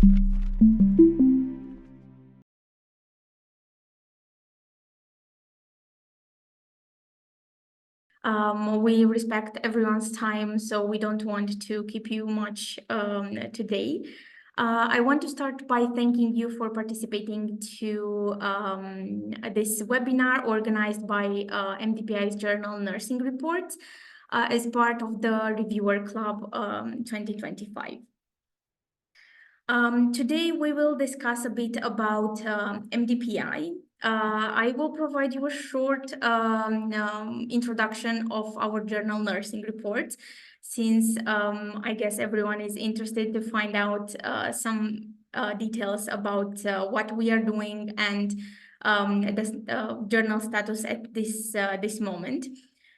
We respect everyone's time, so we don't want to keep you much today. I want to start by thanking you for participating to this webinar organized by MDPI's journal Nursing Reports as part of the Reviewer Club 2025. Today, we will discuss a bit about MDPI. I will provide you a short introduction of our journal Nursing Reports, since I guess everyone is interested to find out some details about what we are doing and the journal status at this moment.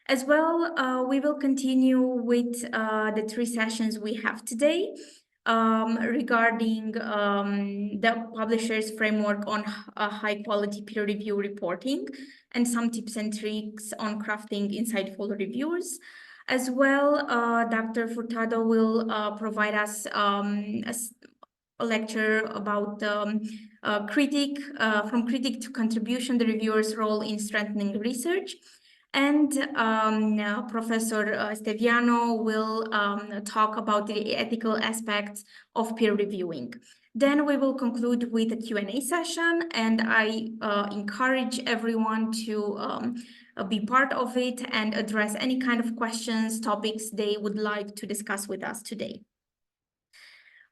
As well, we will continue with the 3 sessions we have today. Regarding the publisher's framework on high quality peer review reporting and some tips and tricks on crafting insightful reviews. As well, Dr. Furtado will provide us a lecture about from critic to contribution, the reviewer's role in strengthening research. And Professor Steviano will talk about the ethical aspects of peer reviewing. Then we will conclude with a Q&A session, and I encourage everyone to be part of it and address any kind of questions, topics they would like to discuss with us today.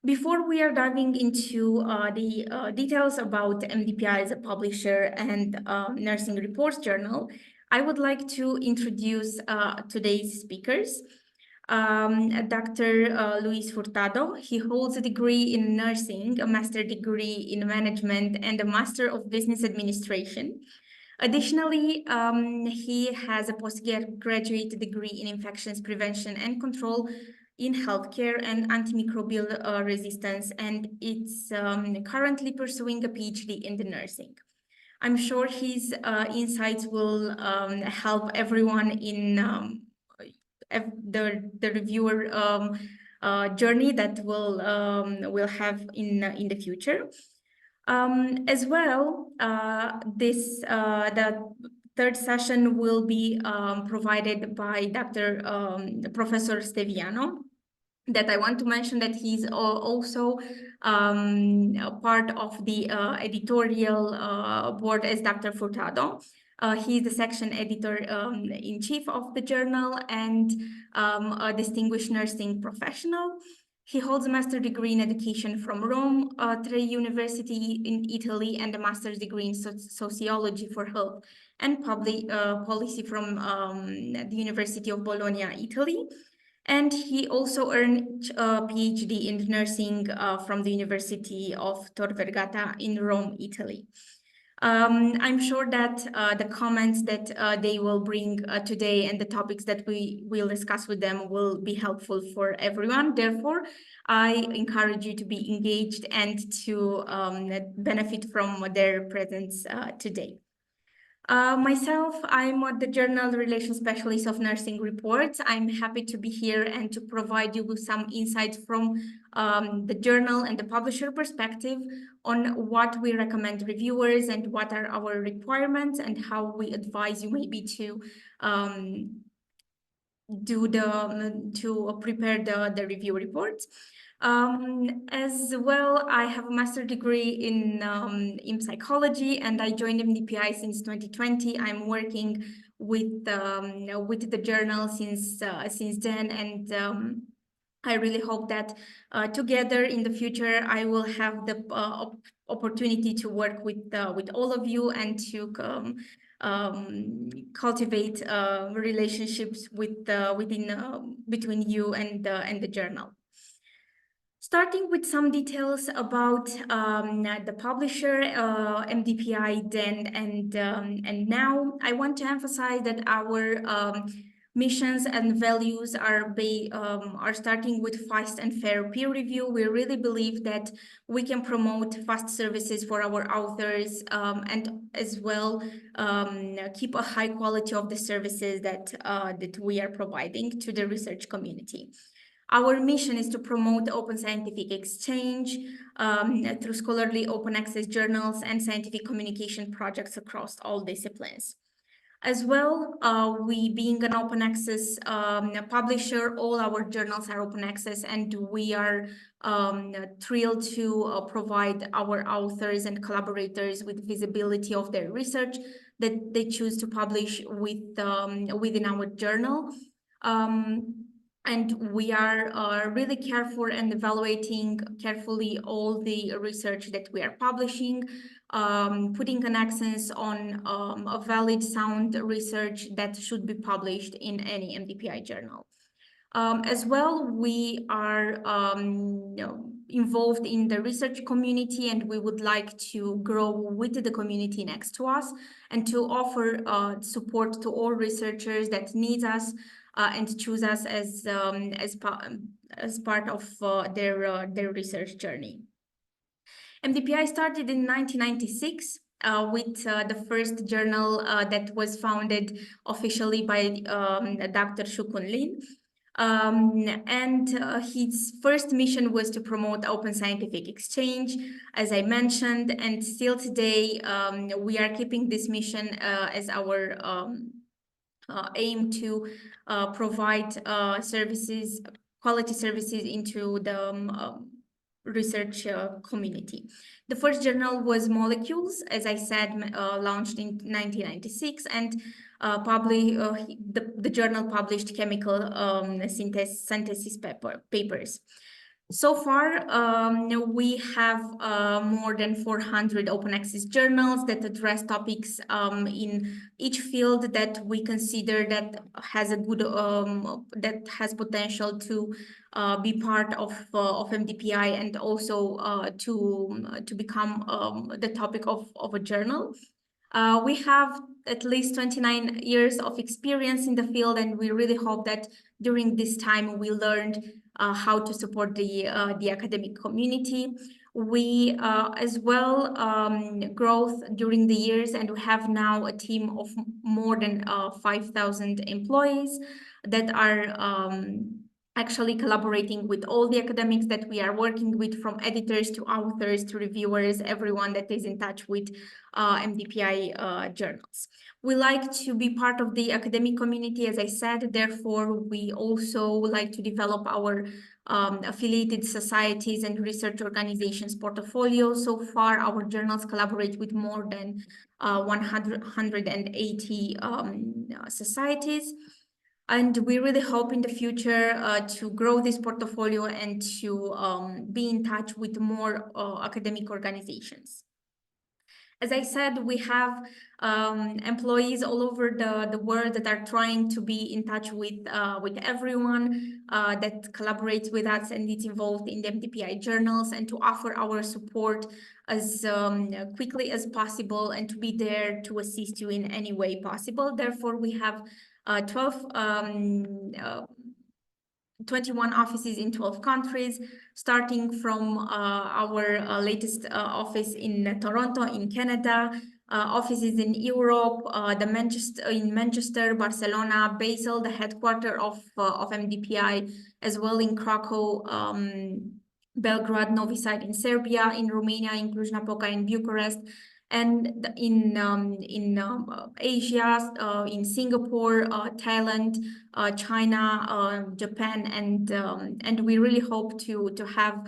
Before we are diving into the details about MDPI as a publisher and Nursing Reports Journal, I would like to introduce today's speakers. Dr. Luis Furtado. He holds a degree in nursing, a master's degree in management, and a master of business administration. Additionally, he has a postgraduate degree in infections prevention and control in healthcare and antimicrobial resistance, and it's currently pursuing a PhD in the nursing. I'm sure his insights will help everyone in the reviewer journey that we'll have in the future. As well, the 3rd session will be provided by Professor Steviano. That I want to mention that he's also a part of the editorial board as Dr. Furtado. He's the section editor in chief of the journal and a distinguished nursing professional. He holds a master's degree in education from Rome, Tre University in Italy, and a master's degree in sociology for health and public policy from the University of Bologna, Italy. And he also earned a PhD in nursing from the University of Tor Vergata in Rome, Italy. I'm sure that the comments that they will bring today and the topics that we will discuss with them will be helpful for everyone. Therefore, I encourage you to be engaged and to benefit from their presence today. Myself, I'm the Journal Relations Specialist of Nursing Reports. I'm happy to be here and to provide you with some insights from the journal and the publisher perspective on what we recommend reviewers and what are our requirements and how we advise you maybe to prepare the review reports. As well, I have a master's degree in psychology, and I joined MDPI since 2020. I'm working with the journal since then, and I really hope that together in the future I will have the opportunity to work with all of you and to cultivate relationships between you and the journal. Starting with some details about the publisher, MDPI then and now, I want to emphasize that our missions and values are starting with fast and fair peer review. We really believe that we can promote fast services for our authors and as well keep a high quality of the services that we are providing to the research community. Our mission is to promote open scientific exchange through scholarly open access journals and scientific communication projects across all disciplines. As well, we being an open access publisher, all our journals are open access, and we are thrilled to provide our authors and collaborators with visibility of their research that they choose to publish within our journal. And we are really careful and evaluating carefully all the research that we are publishing, putting an accent on a valid, sound research that should be published in any MDPI journal. As well, we are involved in the research community, and we would like to grow with the community next to us and to offer support to all researchers that need us and choose us as part of their research journey. MDPI started in 1996 with the first journal that was founded officially by Dr. Shukun Lin. And his first mission was to promote open scientific exchange, as I mentioned, and still today we are keeping this mission as our aim to provide services, quality services into the research community. The first journal was Molecules, as I said, launched in 1996, and the journal published chemical synthesis papers. So far, we have more than 400 open access journals that address topics in each field that we consider that has a good that has potential to be part of MDPI and also to become the topic of a journal. We have at least 29 years of experience in the field, and we really hope that during this time we learned how to support the academic community. We as well growth during the years, and we have now a team of more than 5,000 employees that are actually collaborating with all the academics that we are working with, from editors to authors to reviewers, everyone that is in touch with MDPI journals. We like to be part of the academic community, as I said. Therefore, we also like to develop our affiliated societies and research organizations portfolio. So far, our journals collaborate with more than 180 societies. And we really hope in the future to grow this portfolio and to be in touch with more academic organizations. As I said, we have employees all over the world that are trying to be in touch with everyone that collaborates with us and is involved in the MDPI journals, and to offer our support as quickly as possible and to be there to assist you in any way possible. Therefore, we have 21 offices in 12 countries, starting from our latest office in Toronto, in Canada, offices in Europe, in Manchester, Barcelona, Basel, the headquarters of MDPI, as well in Krakow, Belgrade, Novi Sad in Serbia, in Romania, in Cluj-Napoca, in Bucharest, and in Asia, in Singapore, Thailand, China, Japan, and we really hope to have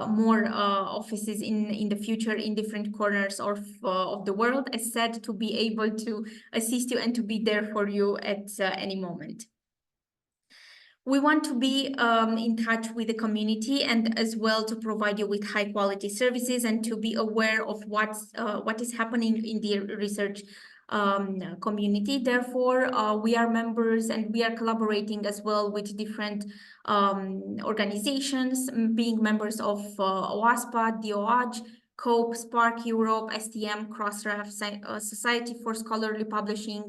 more offices in the future in different corners of the world, as said, to be able to assist you and to be there for you at any moment. We want to be in touch with the community and as well to provide you with high quality services and to be aware of what is happening in the research community. Therefore, we are members and we are collaborating as well with different organizations, being members of OASPA, DOAJ, COPE, Spark Europe, STM, Crossref, Society for Scholarly Publishing,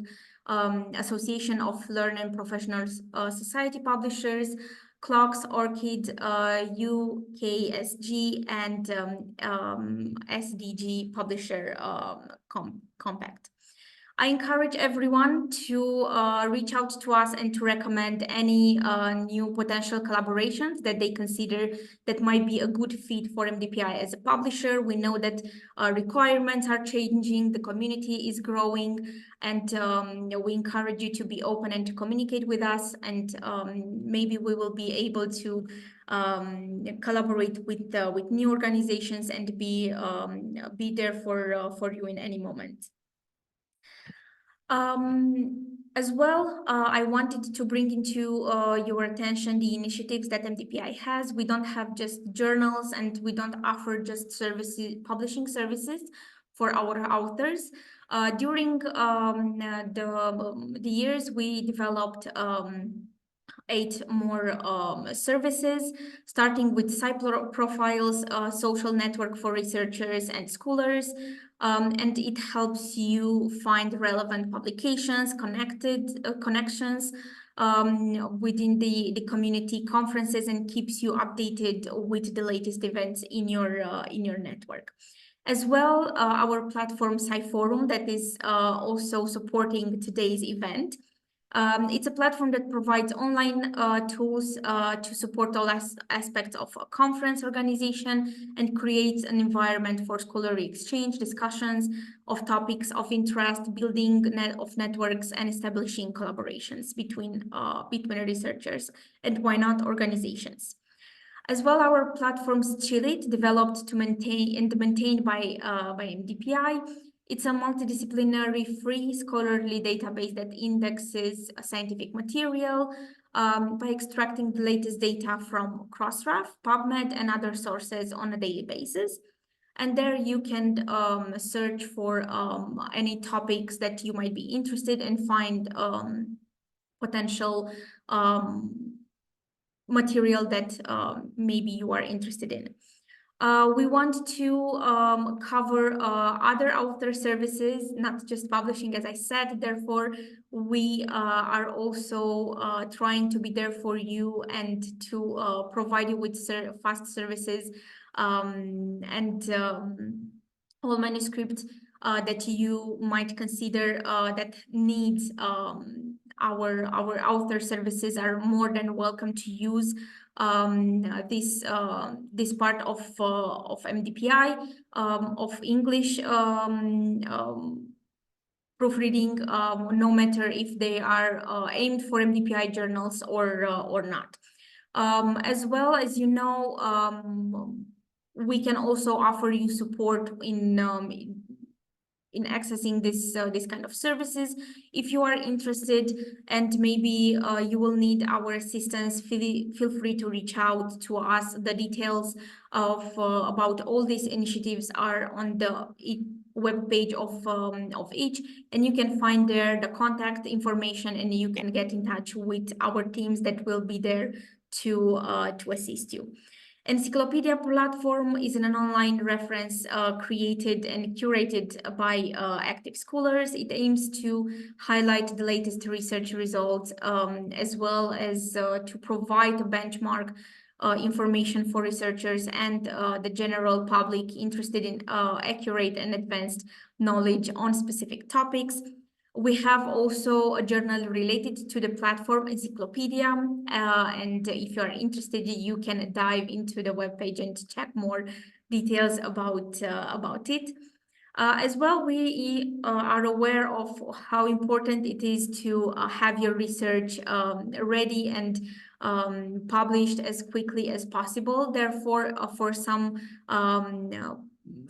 Association of Learned Professionals Society Publishers, Clocks, Orchid, UKSG, and SDG Publisher Compact. I encourage everyone to reach out to us and to recommend any new potential collaborations that they consider that might be a good fit for MDPI as a publisher. We know that requirements are changing, the community is growing, and we encourage you to be open and to communicate with us, and maybe we will be able to collaborate with new organizations and be there for you in any moment. As well, I wanted to bring into your attention the initiatives that MDPI has. We don't have just journals, and we don't offer just services, publishing services for our authors. During the years, we developed 8 more services, starting with site profiles, social network for researchers and scholars, and it helps you find relevant publications, connections within the community conferences, and keeps you updated with the latest events in your network. As well, our platform SciForum that is also supporting today's event. It's a platform that provides online tools to support all aspects of a conference organization and creates an environment for scholarly exchange, discussions of topics of interest, building of networks, and establishing collaborations between researchers and why not organizations. As well, our platform's Chillit, developed to maintained by MDPI. It's a multidisciplinary, free scholarly database that indexes scientific material by extracting the latest data from Crossref, PubMed, and other sources on a daily basis. And there you can search for any topics that you might be interested in, find potential material that maybe you are interested in. We want to cover other author services, not just publishing, as I said. Therefore, we are also trying to be there for you and to provide you with fast services and all manuscripts that you might consider that needs our author services are more than welcome to use this part of MDPI of English proofreading, no matter if they are aimed for MDPI journals or not. As well, as you know, we can also offer you support in accessing this kind of services. If you are interested and maybe you will need our assistance, feel free to reach out to us. The details of about all these initiatives are on the web page of each, and you can find there the contact information, and you can get in touch with our teams that will be there to assist you. Encyclopedia platform is an online reference created and curated by active scholars. It aims to highlight the latest research results as well as to provide a benchmark information for researchers and the general public interested in accurate and advanced knowledge on specific topics. We have also a journal related to the platform, Encyclopedia, and if you are interested, you can dive into the webpage and check more details about it. As well, we are aware of how important it is to have your research ready and published as quickly as possible. Therefore, for some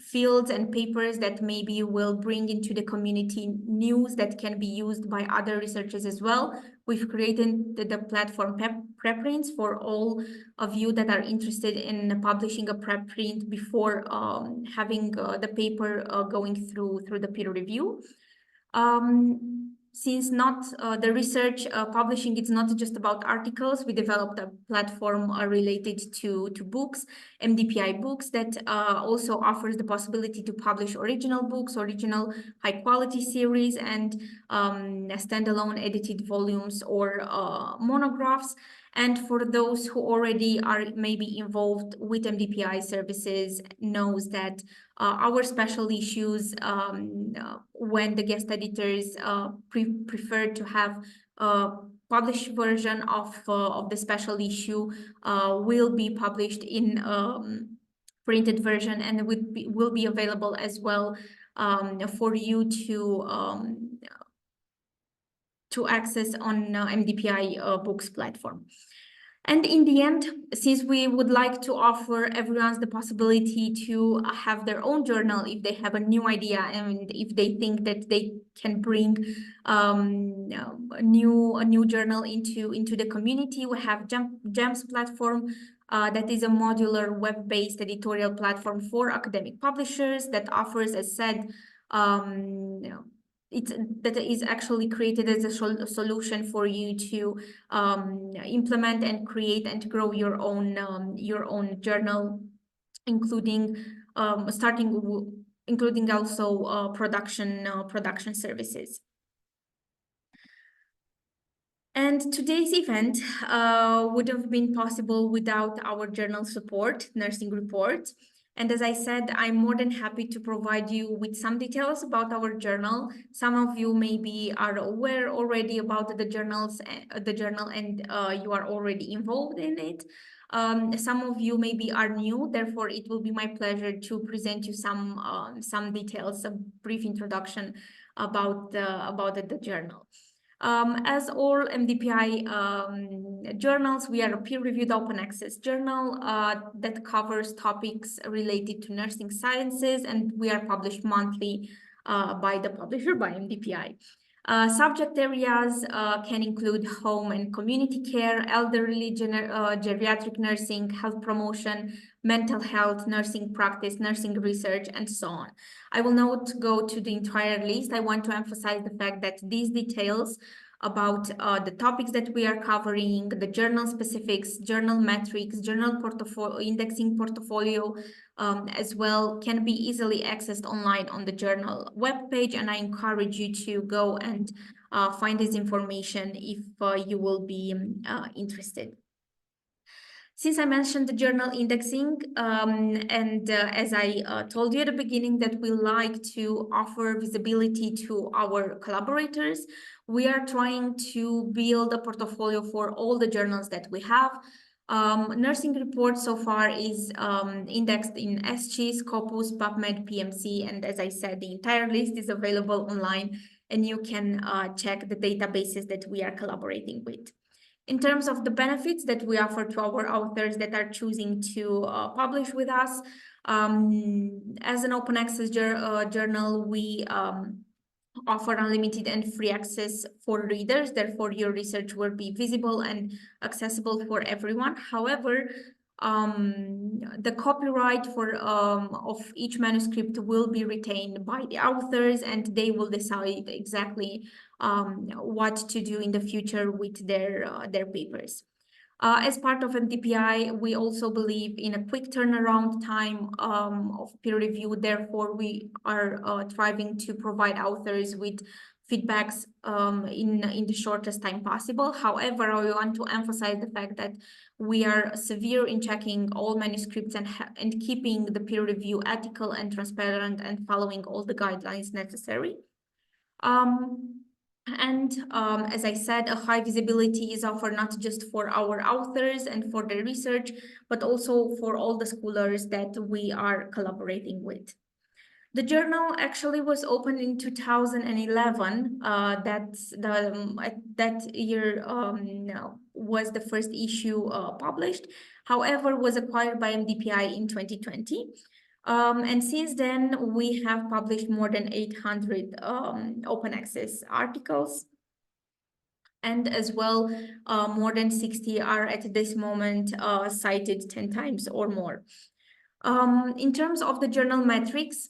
fields and papers that maybe will bring into the community news that can be used by other researchers as well, we've created the platform preprints for all of you that are interested in publishing a preprint before having the paper going through the peer review. Since not the research publishing, it's not just about articles. We developed a platform related to books, MDPI books, that also offers the possibility to publish original books, original high quality series, and standalone edited volumes or monographs. And for those who already are maybe involved with MDPI services, knows that our special issues, when the guest editors prefer to have a published version of the special issue, will be published in printed version, and will be available as well for you to access on MDPI books platform. And in the end, since we would like to offer everyone the possibility to have their own journal if they have a new idea and if they think that they can bring a new journal into the community, we have GEMS platform that is a modular web-based editorial platform for academic publishers that offers, as said, that is actually created as a solution for you to implement and create and grow your own journal, including including also production services. And today's event would have been possible without our journal support, Nursing Report. And as I said, I'm more than happy to provide you with some details about our journal. Some of you maybe are aware already about the journal, and you are already involved in it. Some of you maybe are new, therefore it will be my pleasure to present you some details, a brief introduction about the journal. As all MDPI journals, we are a peer-reviewed open access journal that covers topics related to nursing sciences, and we are published monthly by the publisher, by MDPI. Subject areas can include home and community care, elderly geriatric nursing, health promotion, mental health, nursing practice, nursing research, and so on. I will not go to the entire list. I want to emphasize the fact that these details about the topics that we are covering, the journal specifics, journal metrics, journal portfolio, indexing portfolio, as well, can be easily accessed online on the journal webpage, and I encourage you to go and find this information if you will be interested. Since I mentioned the journal indexing, and as I told you at the beginning that we like to offer visibility to our collaborators, we are trying to build a portfolio for all the journals that we have. Nursing Report so far is indexed in SG, Scopus, PubMed, PMC, and as I said, the entire list is available online, and you can check the databases that we are collaborating with. In terms of the benefits that we offer to our authors that are choosing to publish with us, as an open access journal, we offer unlimited and free access for readers. Therefore, your research will be visible and accessible for everyone. However, the copyright of each manuscript will be retained by the authors, and they will decide exactly what to do in the future with their papers. As part of MDPI, we also believe in a quick turnaround time of peer review. Therefore, we are striving to provide authors with feedbacks in the shortest time possible. However, I want to emphasize the fact that we are severe in checking all manuscripts and keeping the peer review ethical and transparent and following all the guidelines necessary. As I said, a high visibility is offered not just for our authors and for their research, but also for all the scholars that we are collaborating with. The journal actually was opened in 2011. That year was the first issue published. However, was acquired by MDPI in 2020. And since then, we have published more than 800 open access articles. And as well, more than 60 are at this moment cited 10 times or more. In terms of the journal metrics,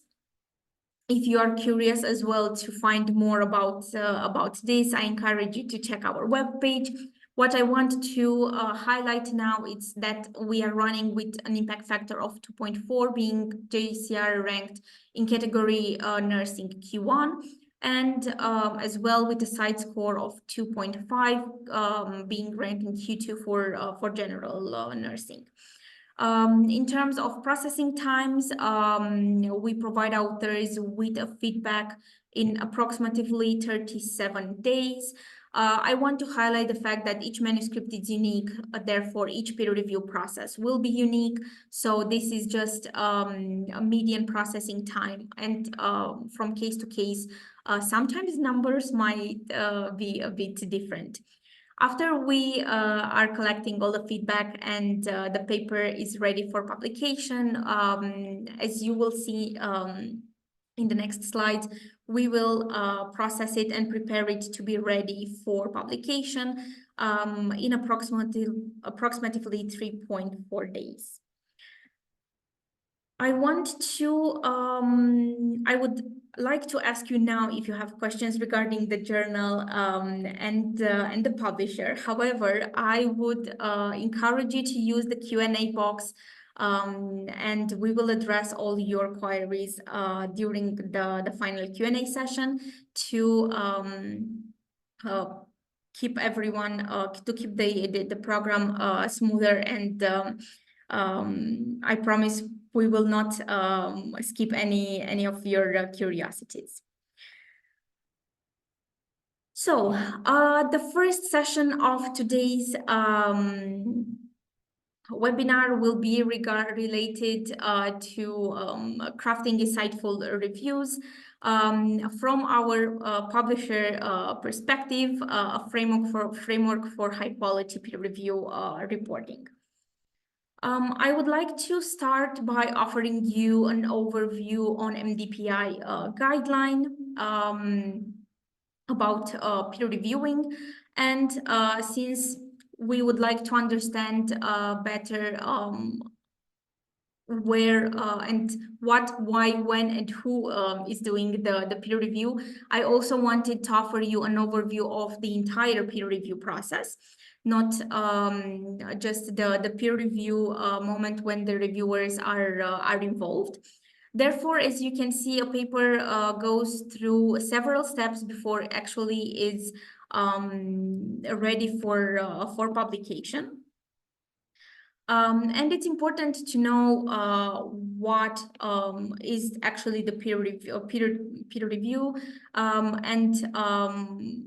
if you are curious as well to find more about this, I encourage you to check our webpage. What I want to highlight now is that we are running with an impact factor of 2.4, being JCR ranked in category nursing Q1. and as well with a side score of 2.5, being ranked in Q2 for general nursing. In terms of processing times, we provide authors with a feedback in approximately 37 days. I want to highlight the fact that each manuscript is unique, therefore each peer review process will be unique. So this is just a median processing time, and from case to case, sometimes numbers might be a bit different. After we are collecting all the feedback and the paper is ready for publication, as you will see in the next slide, we will process it and prepare it to be ready for publication in approximately 3.4 days. I would like to ask you now if you have questions regarding the journal and the publisher. However, I would encourage you to use the Q&A box, and we will address all your queries during the final Q&A session to keep everyone to keep the program smoother, and I promise we will not skip any of your curiosities. So the first session of today's webinar will be related to crafting insightful reviews from our publisher perspective, a framework for high quality peer review reporting. I would like to start by offering you an overview on MDPI guideline about peer reviewing, and since we would like to understand better where and what, why, when, and who is doing the peer review, I also wanted to offer you an overview of the entire peer review process, not just the peer review moment when the reviewers are involved. Therefore, as you can see, a paper goes through several steps before it actually is ready for publication. And it's important to know what is actually the peer review, and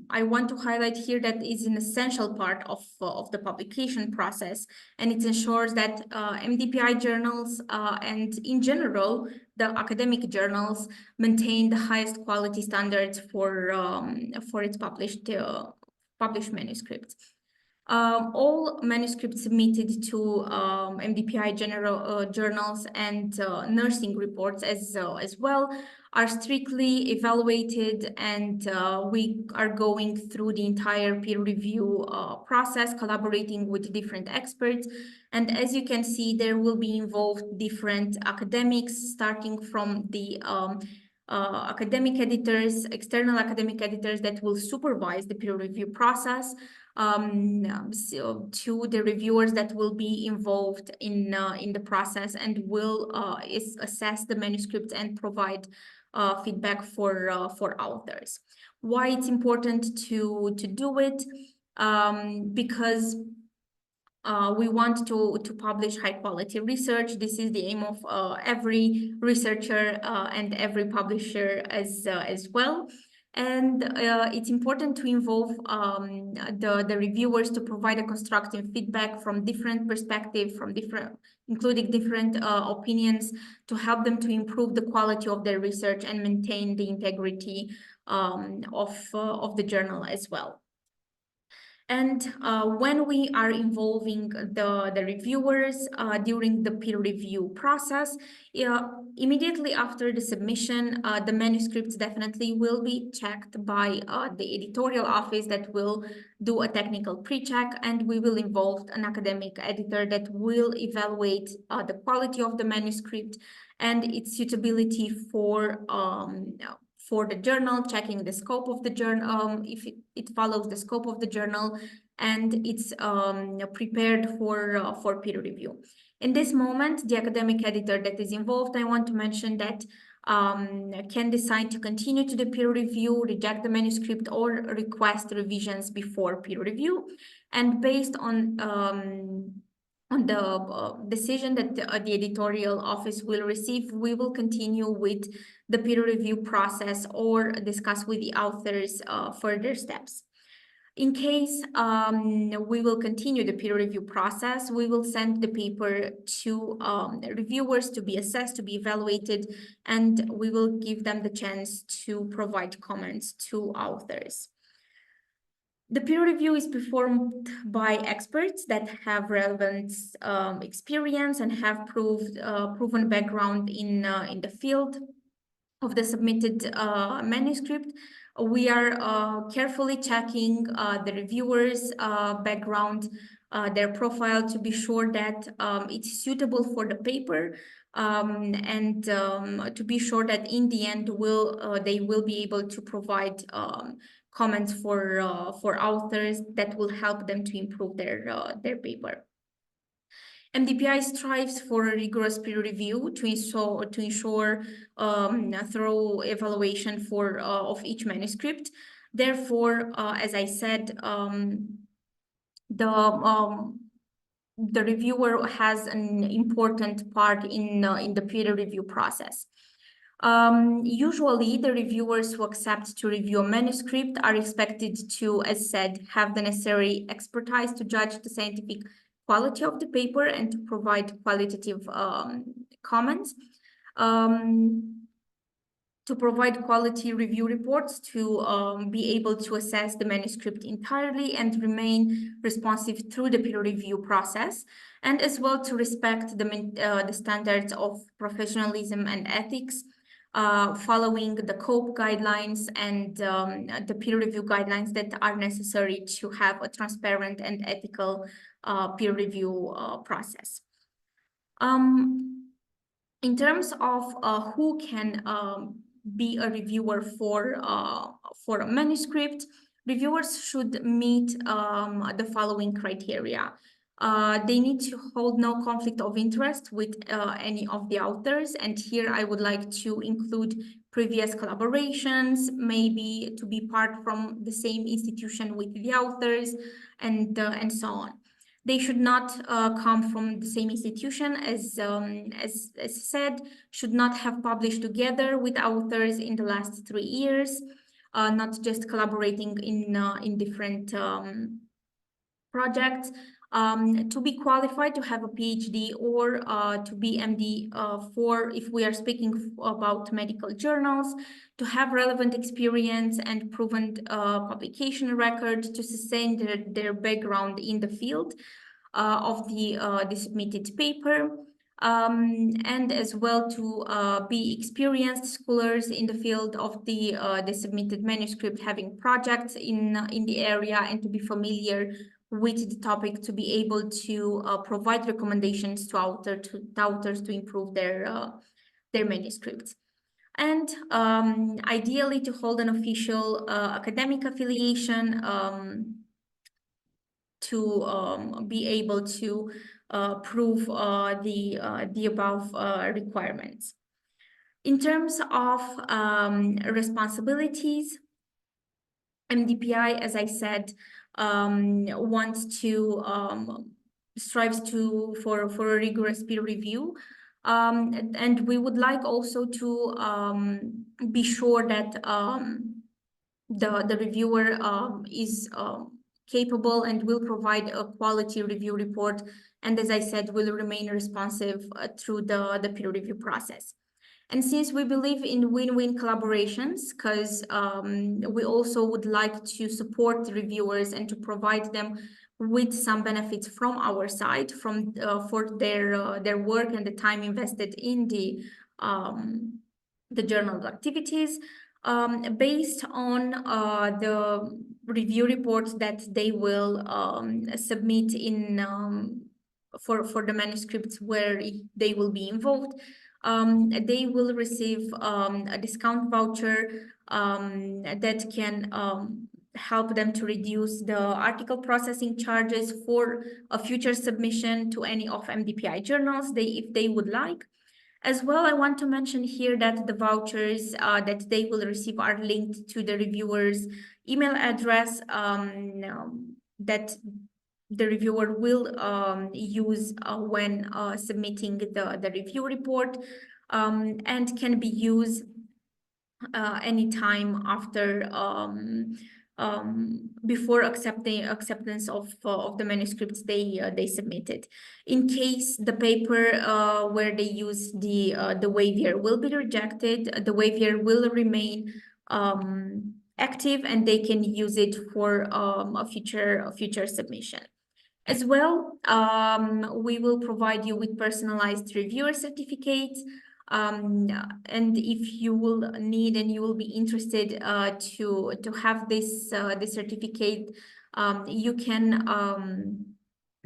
I want to highlight here that is an essential part of the publication process, and it ensures that MDPI journals and in general the academic journals maintain the highest quality standards for its published manuscripts. All manuscripts submitted to MDPI journals and nursing reports as well are strictly evaluated, and we are going through the entire peer review process, collaborating with different experts. And as you can see, there will be involved different academics, starting from the academic editors, external academic editors that will supervise the peer review process, to the reviewers that will be involved in the process and will assess the manuscript and provide feedback for authors. Why it's important to do it? Because we want to publish high quality research. This is the aim of every researcher and every publisher as well. And it's important to involve the reviewers to provide a constructive feedback from different perspectives, including different opinions, to help them to improve the quality of their research and maintain the integrity of the journal as well. And when we are involving the reviewers during the peer review process, immediately after the submission, the manuscripts definitely will be checked by the editorial office that will do a technical pre-check, and we will involve an academic editor that will evaluate the quality of the manuscript and its suitability for the journal, checking the scope of the journal, if it follows the scope of the journal, and it's prepared for peer review. In this moment, the academic editor that is involved, I want to mention that can decide to continue to the peer review, reject the manuscript, or request revisions before peer review. And based on the decision that the editorial office will receive, we will continue with the peer review process or discuss with the authors further steps. In case we will continue the peer review process, we will send the paper to reviewers to be assessed, to be evaluated, and we will give them the chance to provide comments to authors. The peer review is performed by experts that have relevant experience and have proven background in the field of the submitted manuscript. We are carefully checking the reviewers' background, their profile, to be sure that it's suitable for the paper, and to be sure that in the end they will be able to provide comments for authors that will help them to improve their paper. MDPI strives for a rigorous peer review to ensure thorough evaluation of each manuscript. Therefore, as I said, the reviewer has an important part in the peer review process. Usually, the reviewers who accept to review a manuscript are expected to, as said, have the necessary expertise to judge the scientific quality of the paper and to provide qualitative comments, to provide quality review reports, to be able to assess the manuscript entirely and remain responsive through the peer review process, and as well to respect the standards of professionalism and ethics, following the COPE guidelines and the peer review guidelines that are necessary to have a transparent and ethical peer review process. In terms of who can be a reviewer for a manuscript, reviewers should meet the following criteria. They need to hold no conflict of interest with any of the authors, and here I would like to include previous collaborations, maybe to be part from the same institution with the authors, and so on. They should not come from the same institution, as said, should not have published together with authors in the last 3 years, not just collaborating in different projects. To be qualified to have a PhD or to be MD for, if we are speaking about medical journals, to have relevant experience and proven publication record to sustain their background in the field of the submitted paper, and as well to be experienced scholars in the field of the submitted manuscript, having projects in the area, and to be familiar with the topic, to be able to provide recommendations to authors to improve their manuscripts. And ideally to hold an official academic affiliation, to be able to prove the above requirements. In terms of responsibilities, MDPI, as I said, wants to strives for a rigorous peer review, and we would like also to be sure that the reviewer is capable and will provide a quality review report, and as I said, will remain responsive through the peer review process. And since we believe in win-win collaborations, because we also would like to support the reviewers and to provide them with some benefits from our side, from for their work and the time invested in the journal activities, based on the review reports that they will submit in for the manuscripts where they will be involved. They will receive a discount voucher that can help them to reduce the article processing charges for a future submission to any of MDPI journals if they would like. As well, I want to mention here that the vouchers that they will receive are linked to the reviewer's email address that the reviewer will use when submitting the review report, and can be used anytime after before acceptance of the manuscripts they submitted. In case the paper where they use the waiver will be rejected, the waiver will remain active, and they can use it for a future submission. As well, we will provide you with personalized reviewer certificates. And if you will need and you will be interested to have this certificate, you can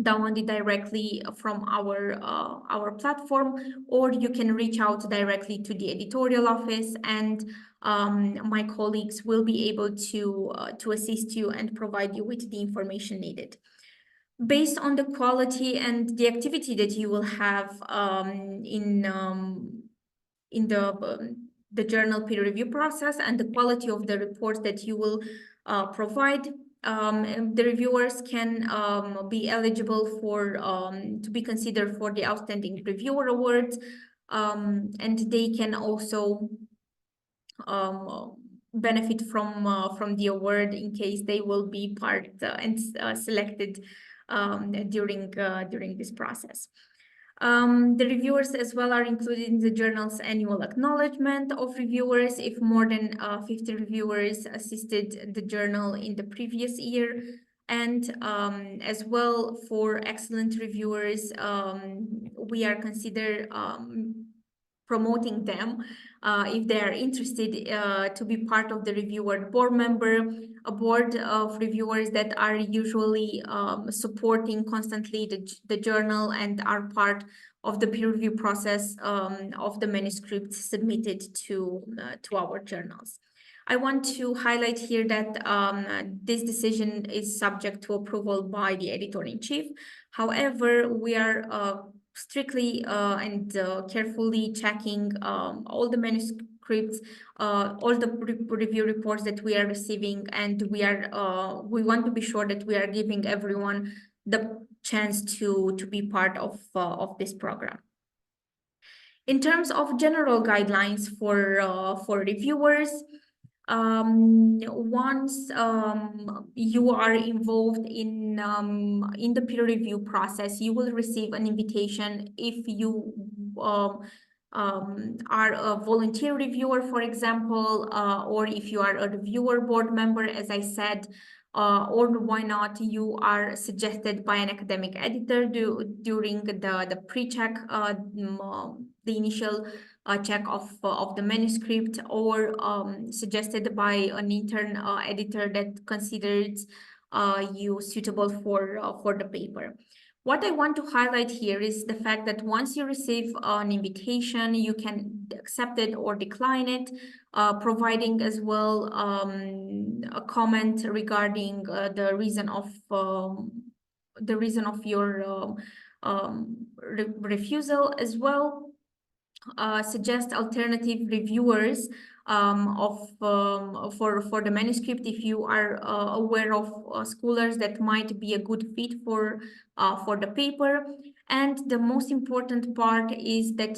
download it directly from our platform, or you can reach out directly to the editorial office, and my colleagues will be able to assist you and provide you with the information needed. Based on the quality and the activity that you will have in the journal peer review process and the quality of the reports that you will provide, the reviewers can be eligible for to be considered for the Outstanding Reviewer Awards, and they can also benefit from the award in case they will be part and selected during this process. The reviewers as well are included in the journal's annual acknowledgement of reviewers if more than 50 reviewers assisted the journal in the previous year. And as well, for excellent reviewers, we are considered promoting them if they are interested to be part of the reviewer board member, a board of reviewers that are usually supporting constantly the journal and are part of the peer review process of the manuscripts submitted to our journals. I want to highlight here that this decision is subject to approval by the editor-in-chief. However, we are strictly and carefully checking all the manuscripts, all the review reports that we are receiving, and we want to be sure that we are giving everyone the chance to be part of this program. In terms of general guidelines for reviewers, once you are involved in the peer review process, you will receive an invitation if you are a volunteer reviewer, for example, or if you are a reviewer board member, as I said, or why not, you are suggested by an academic editor during the pre-check, the initial check of the manuscript, or suggested by an intern editor that considers you suitable for the paper. What I want to highlight here is the fact that once you receive an invitation, you can accept it or decline it, providing as well a comment regarding the reason of your refusal as well. Suggest alternative reviewers for the manuscript if you are aware of scholars that might be a good fit for the paper. And the most important part is that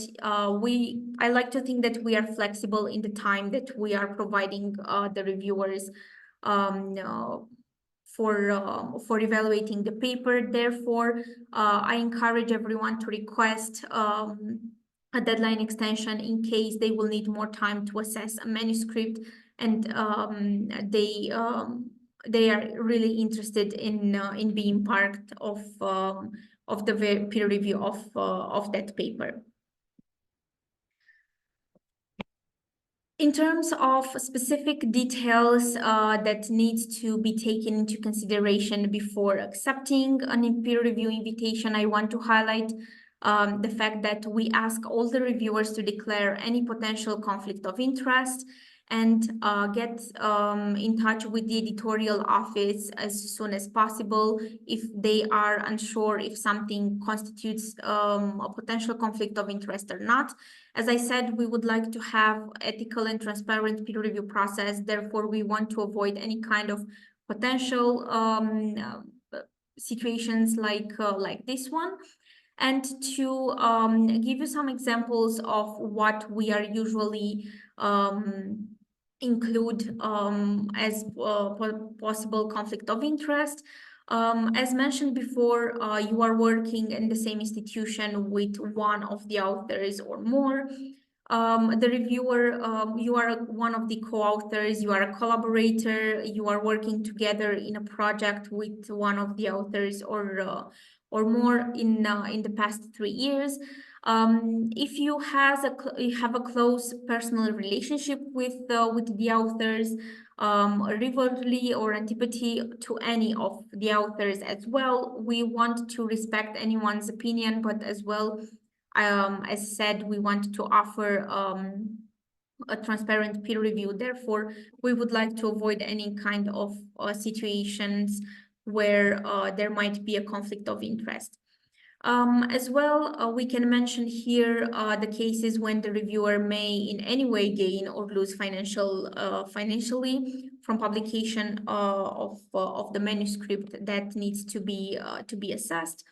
I like to think that we are flexible in the time that we are providing the reviewers for evaluating the paper. Therefore, I encourage everyone to request a deadline extension in case they will need more time to assess a manuscript, and they are really interested in being part of the peer review of that paper. In terms of specific details that need to be taken into consideration before accepting a peer review invitation, I want to highlight the fact that we ask all the reviewers to declare any potential conflict of interest, and get in touch with the editorial office as soon as possible if they are unsure if something constitutes a potential conflict of interest or not. As I said, we would like to have ethical and transparent peer review process. Therefore, we want to avoid any kind of potential situations like this one, and to give you some examples of what we are usually include as possible conflict of interest. As mentioned before, you are working in the same institution with one of the authors or more. The reviewer, you are one of the co-authors, you are a collaborator, you are working together in a project with one of the authors or more in the past 3 years. If you have a close personal relationship with the authors, rivalry or antipathy to any of the authors as well. We want to respect anyone's opinion, but as well, as said, we want to offer a transparent peer review. Therefore, we would like to avoid any kind of situations where there might be a conflict of interest. As well, we can mention here the cases when the reviewer may in any way gain or lose financially from publication of the manuscript that needs to be assessed.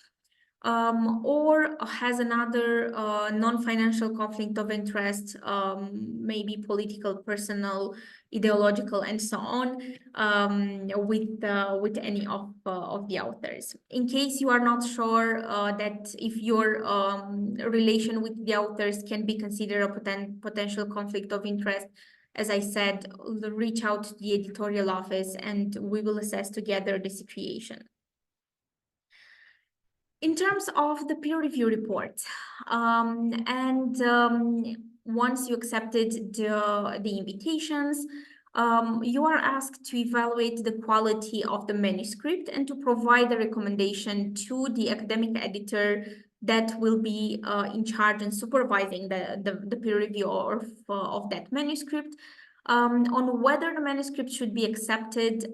Or has another non-financial conflict of interest, maybe political, personal, ideological, and so on, with any of the authors. In case you are not sure that if your relation with the authors can be considered a potential conflict of interest, as I said, reach out to the editorial office and we will assess together the situation. In terms of the peer review report, once you accepted the invitations, you are asked to evaluate the quality of the manuscript and to provide a recommendation to the academic editor that will be in charge and supervising the peer review of that manuscript. On whether the manuscript should be accepted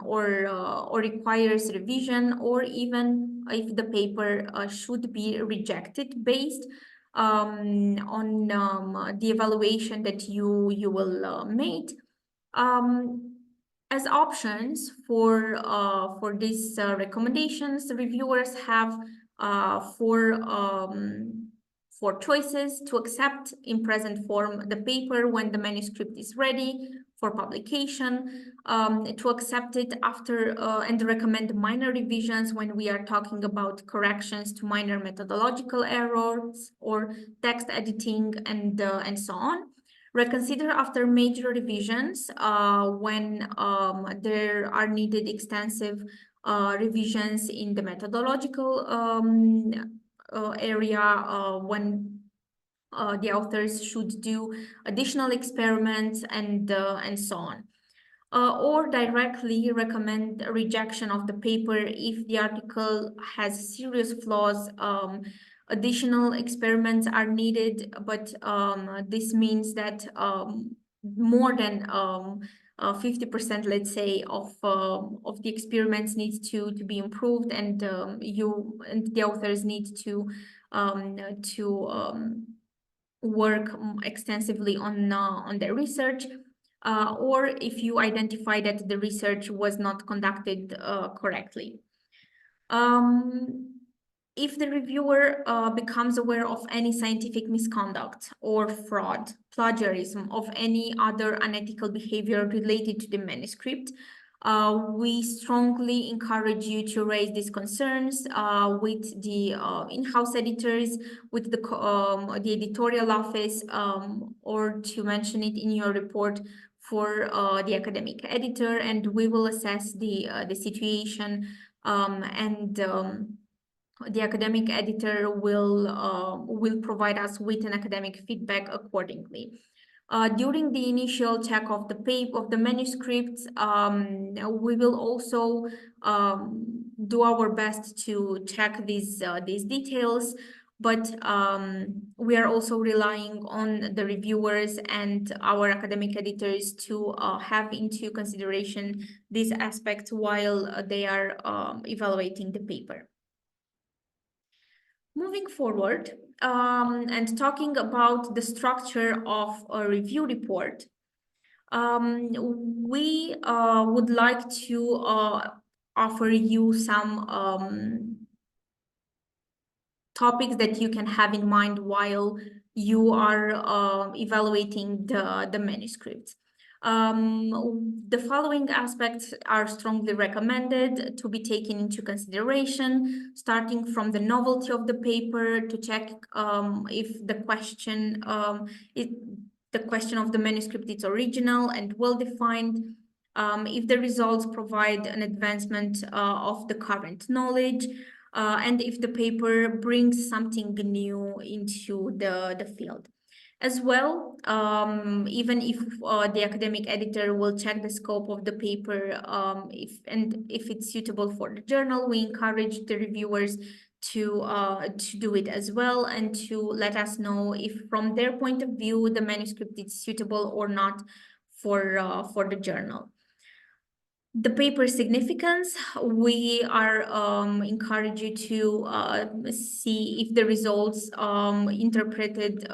or requires revision, or even if the paper should be rejected based on the evaluation that you will make. As options for these recommendations, the reviewers have four choices: to accept in present form the paper when the manuscript is ready for publication, to accept it after and recommend minor revisions when we are talking about corrections to minor methodological errors or text editing and so on. Reconsider after major revisions when there are needed extensive revisions in the methodological area, when the authors should do additional experiments and so on. Or directly recommend rejection of the paper if the article has serious flaws. Additional experiments are needed, but this means that more than 50%, let's say, of the experiments needs to be improved, and you and the authors need to work extensively on their research, or if you identify that the research was not conducted correctly. If the reviewer becomes aware of any scientific misconduct or fraud, plagiarism, of any other unethical behavior related to the manuscript, we strongly encourage you to raise these concerns with the in-house editors, with the editorial office, or to mention it in your report for the academic editor, and we will assess the situation, and the academic editor will provide us with an academic feedback accordingly. During the initial check of the paper of the manuscripts, we will also do our best to check these details. but we are also relying on the reviewers and our academic editors to have into consideration these aspects while they are evaluating the paper. Moving forward and talking about the structure of a review report, we would like to offer you some topics that you can have in mind while you are evaluating the manuscripts. The following aspects are strongly recommended to be taken into consideration, starting from the novelty of the paper to check if the question of the manuscript is original and well-defined, if the results provide an advancement of the current knowledge, and if the paper brings something new into the field. As well, even if the academic editor will check the scope of the paper, if it's suitable for the journal, we encourage the reviewers to do it as well and to let us know if from their point of view the manuscript is suitable or not for the journal. The paper significance, we are encourage you to see if the results are interpreted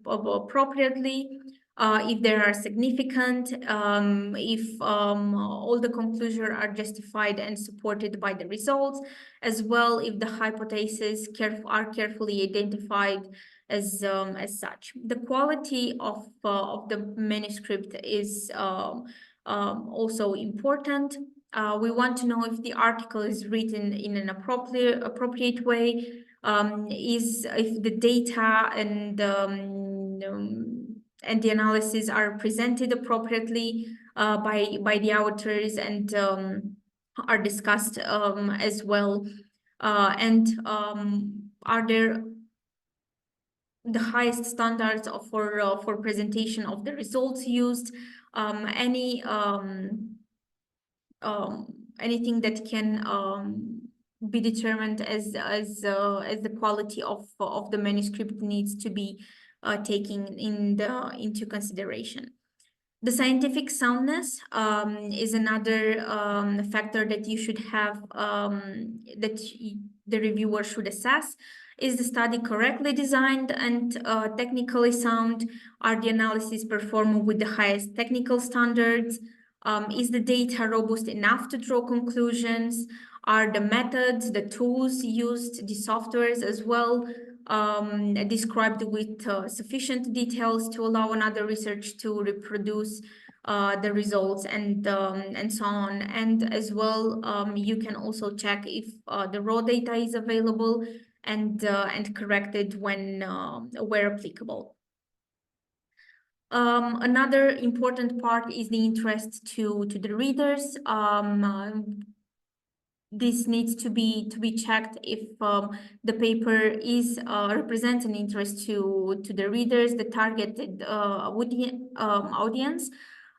appropriately, if they are significant, if all the conclusions are justified and supported by the results, as well if the hypotheses are carefully identified as such. The quality of the manuscript is also important. We want to know if the article is written in an appropriate way, if the data and the analysis are presented appropriately by the authors and are discussed as well, and are there the highest standards for presentation of the results used, anything that can be determined as the quality of the manuscript needs to be taken into consideration. The scientific soundness is another factor that you should have, the reviewer should assess. Is the study correctly designed and technically sound? Are the analyses performed with the highest technical standards? Is the data robust enough to draw conclusions? Are the methods, the tools used, the softwares as well described with sufficient details to allow another research to reproduce the results and so on? And as well, you can also check if the raw data is available and corrected when where applicable. Another important part is the interest to the readers. This needs to be checked if the paper is represents an interest to the readers, the targeted audience.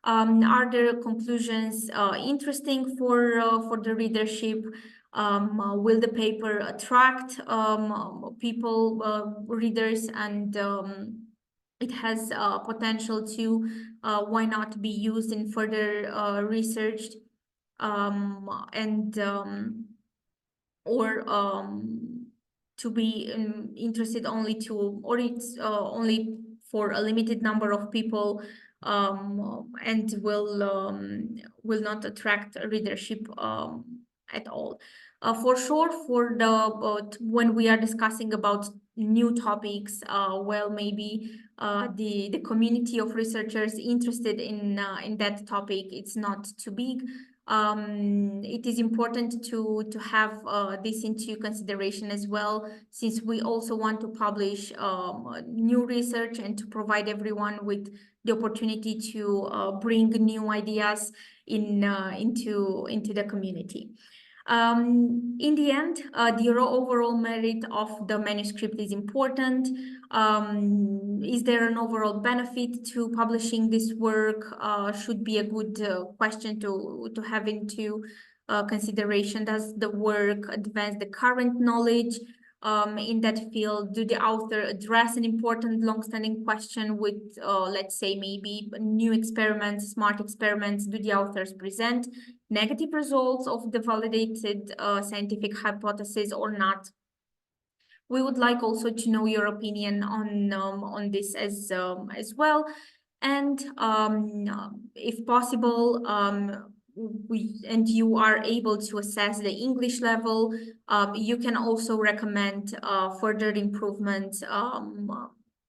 Are the conclusions interesting for the readership? Will the paper attract people, readers, and it has potential to why not be used in further research, and or to be interested only to, or it's only for a limited number of people, and will not attract readership at all. For sure, for the when we are discussing about new topics, well, maybe the community of researchers interested in that topic, it's not too big. It is important to have this into consideration as well, since we also want to publish new research and to provide everyone with the opportunity to bring new ideas into the community. In the end, the overall merit of the manuscript is important. Is there an overall benefit to publishing this work? Should be a good question to have into consideration. Does the work advance the current knowledge? in that field? Do the author address an important long-standing question with, let's say, maybe new experiments, smart experiments? Do the authors present negative results of the validated scientific hypothesis or not? We would like also to know your opinion on this as well, and if possible, you are able to assess the English level, you can also recommend further improvements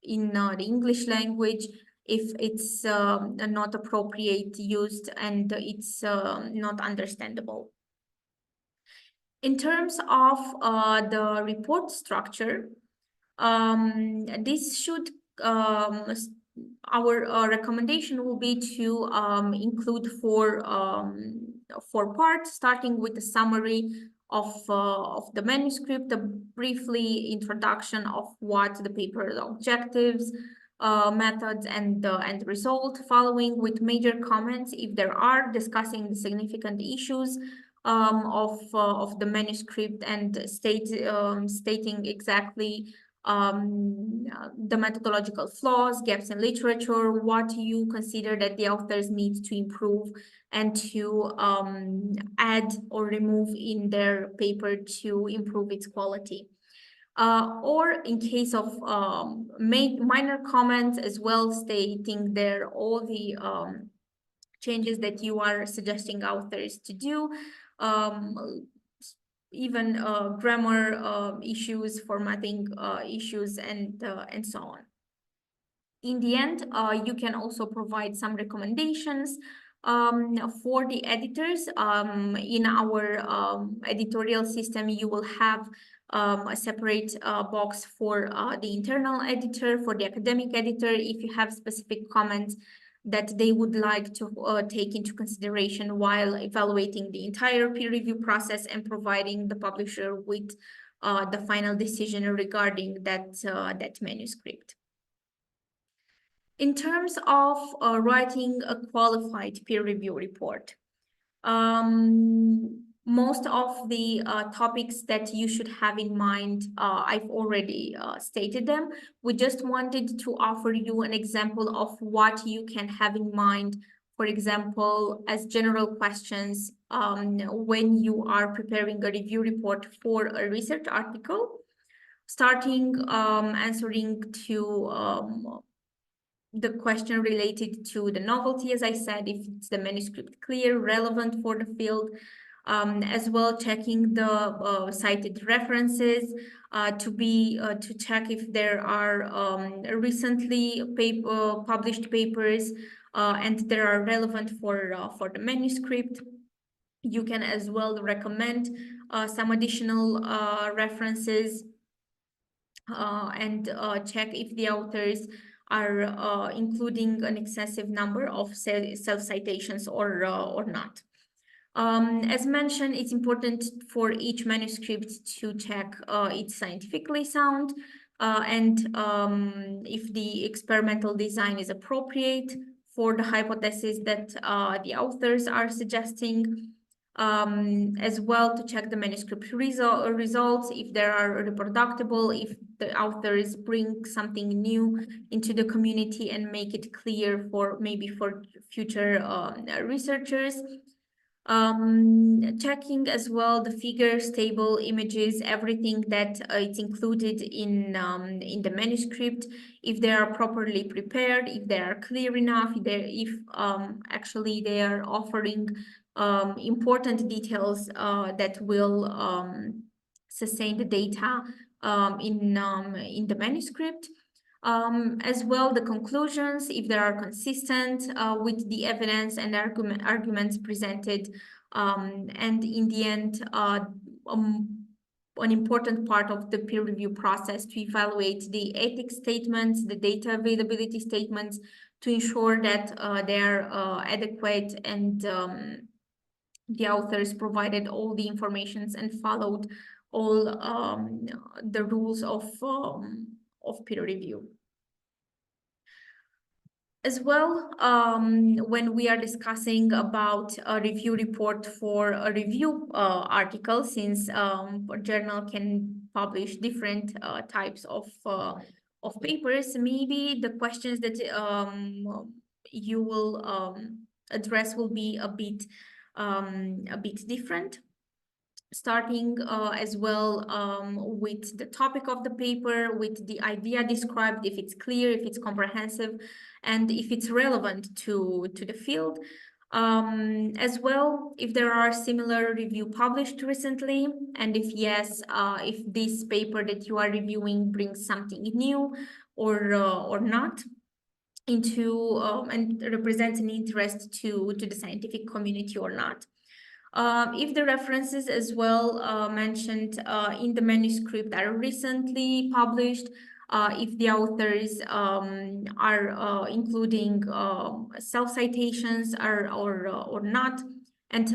in the English language if it's not appropriate used and it's not understandable. In terms of the report structure, this should our recommendation will be to include four parts, starting with the summary of the manuscript, a briefly introduction of what the paper's objectives, methods, and result, following with major comments if there are, discussing the significant issues of the manuscript and stating exactly the methodological flaws, gaps in literature, what you consider that the authors need to improve and to add or remove in their paper to improve its quality. Or in case of minor comments as well, stating there all the changes that you are suggesting authors to do, even grammar issues, formatting issues, and so on. In the end, you can also provide some recommendations for the editors. In our editorial system, you will have a separate box for the internal editor, for the academic editor, if you have specific comments that they would like to take into consideration while evaluating the entire peer review process and providing the publisher with the final decision regarding that manuscript. In terms of writing a qualified peer review report, most of the topics that you should have in mind, I've already stated them. We just wanted to offer you an example of what you can have in mind, for example, as general questions when you are preparing a review report for a research article, starting answering to the question related to the novelty, as I said, if it's the manuscript clear, relevant for the field, as well checking the cited references to check if there are recently published papers and they are relevant for the manuscript. You can as well recommend some additional references and check if the authors are including an excessive number of self-citations or not. As mentioned, it's important for each manuscript to check it's scientifically sound and if the experimental design is appropriate for the hypothesis that the authors are suggesting. As well to check the manuscript results, if they are reproducible, if the authors bring something new into the community and make it clear for maybe for future researchers. Checking as well the figures, table, images, everything that it's included in the manuscript, if they are properly prepared, if they are clear enough, if actually they are offering important details that will sustain the data in the manuscript. As well, the conclusions, if they are consistent with the evidence and arguments presented. And in the end, an important part of the peer review process to evaluate the ethics statements, the data availability statements, to ensure that they are adequate and the authors provided all the informations and followed all the rules of peer review. As well, when we are discussing about a review report for a review article, since a journal can publish different types of papers, maybe the questions that you will address will be a bit different, starting as well with the topic of the paper, with the idea described, if it's clear, if it's comprehensive, and if it's relevant to the field. As well, if there are similar review published recently, and if yes, if this paper that you are reviewing brings something new or not into and represents an interest to the scientific community or not. If the references as well mentioned in the manuscript are recently published, if the authors are including self-citations or not, and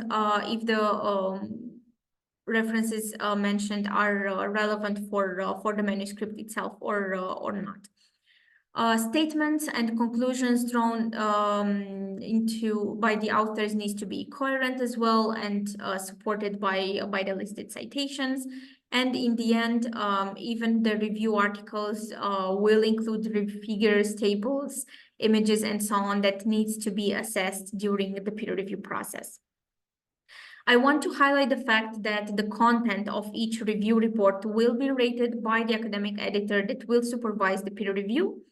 if the references mentioned are relevant for the manuscript itself or not. Statements and conclusions drawn into by the authors needs to be coherent as well, and supported by the listed citations. And in the end, even the review articles will include figures, tables, images, and so on that needs to be assessed during the peer review process. I want to highlight the fact that the content of each review report will be rated by the academic editor that will supervise the peer review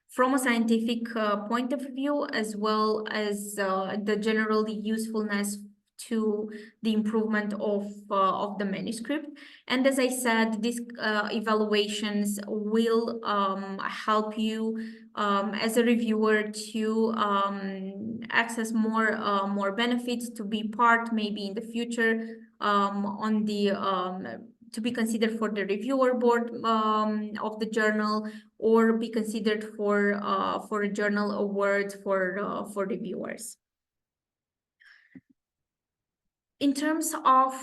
from a scientific point of view, as well as the general usefulness to the improvement of the manuscript. And as I said, these evaluations will help you as a reviewer to access more benefits, to be part maybe in the future on the to be considered for the reviewer board of the journal, or be considered for a journal award for reviewers. In terms of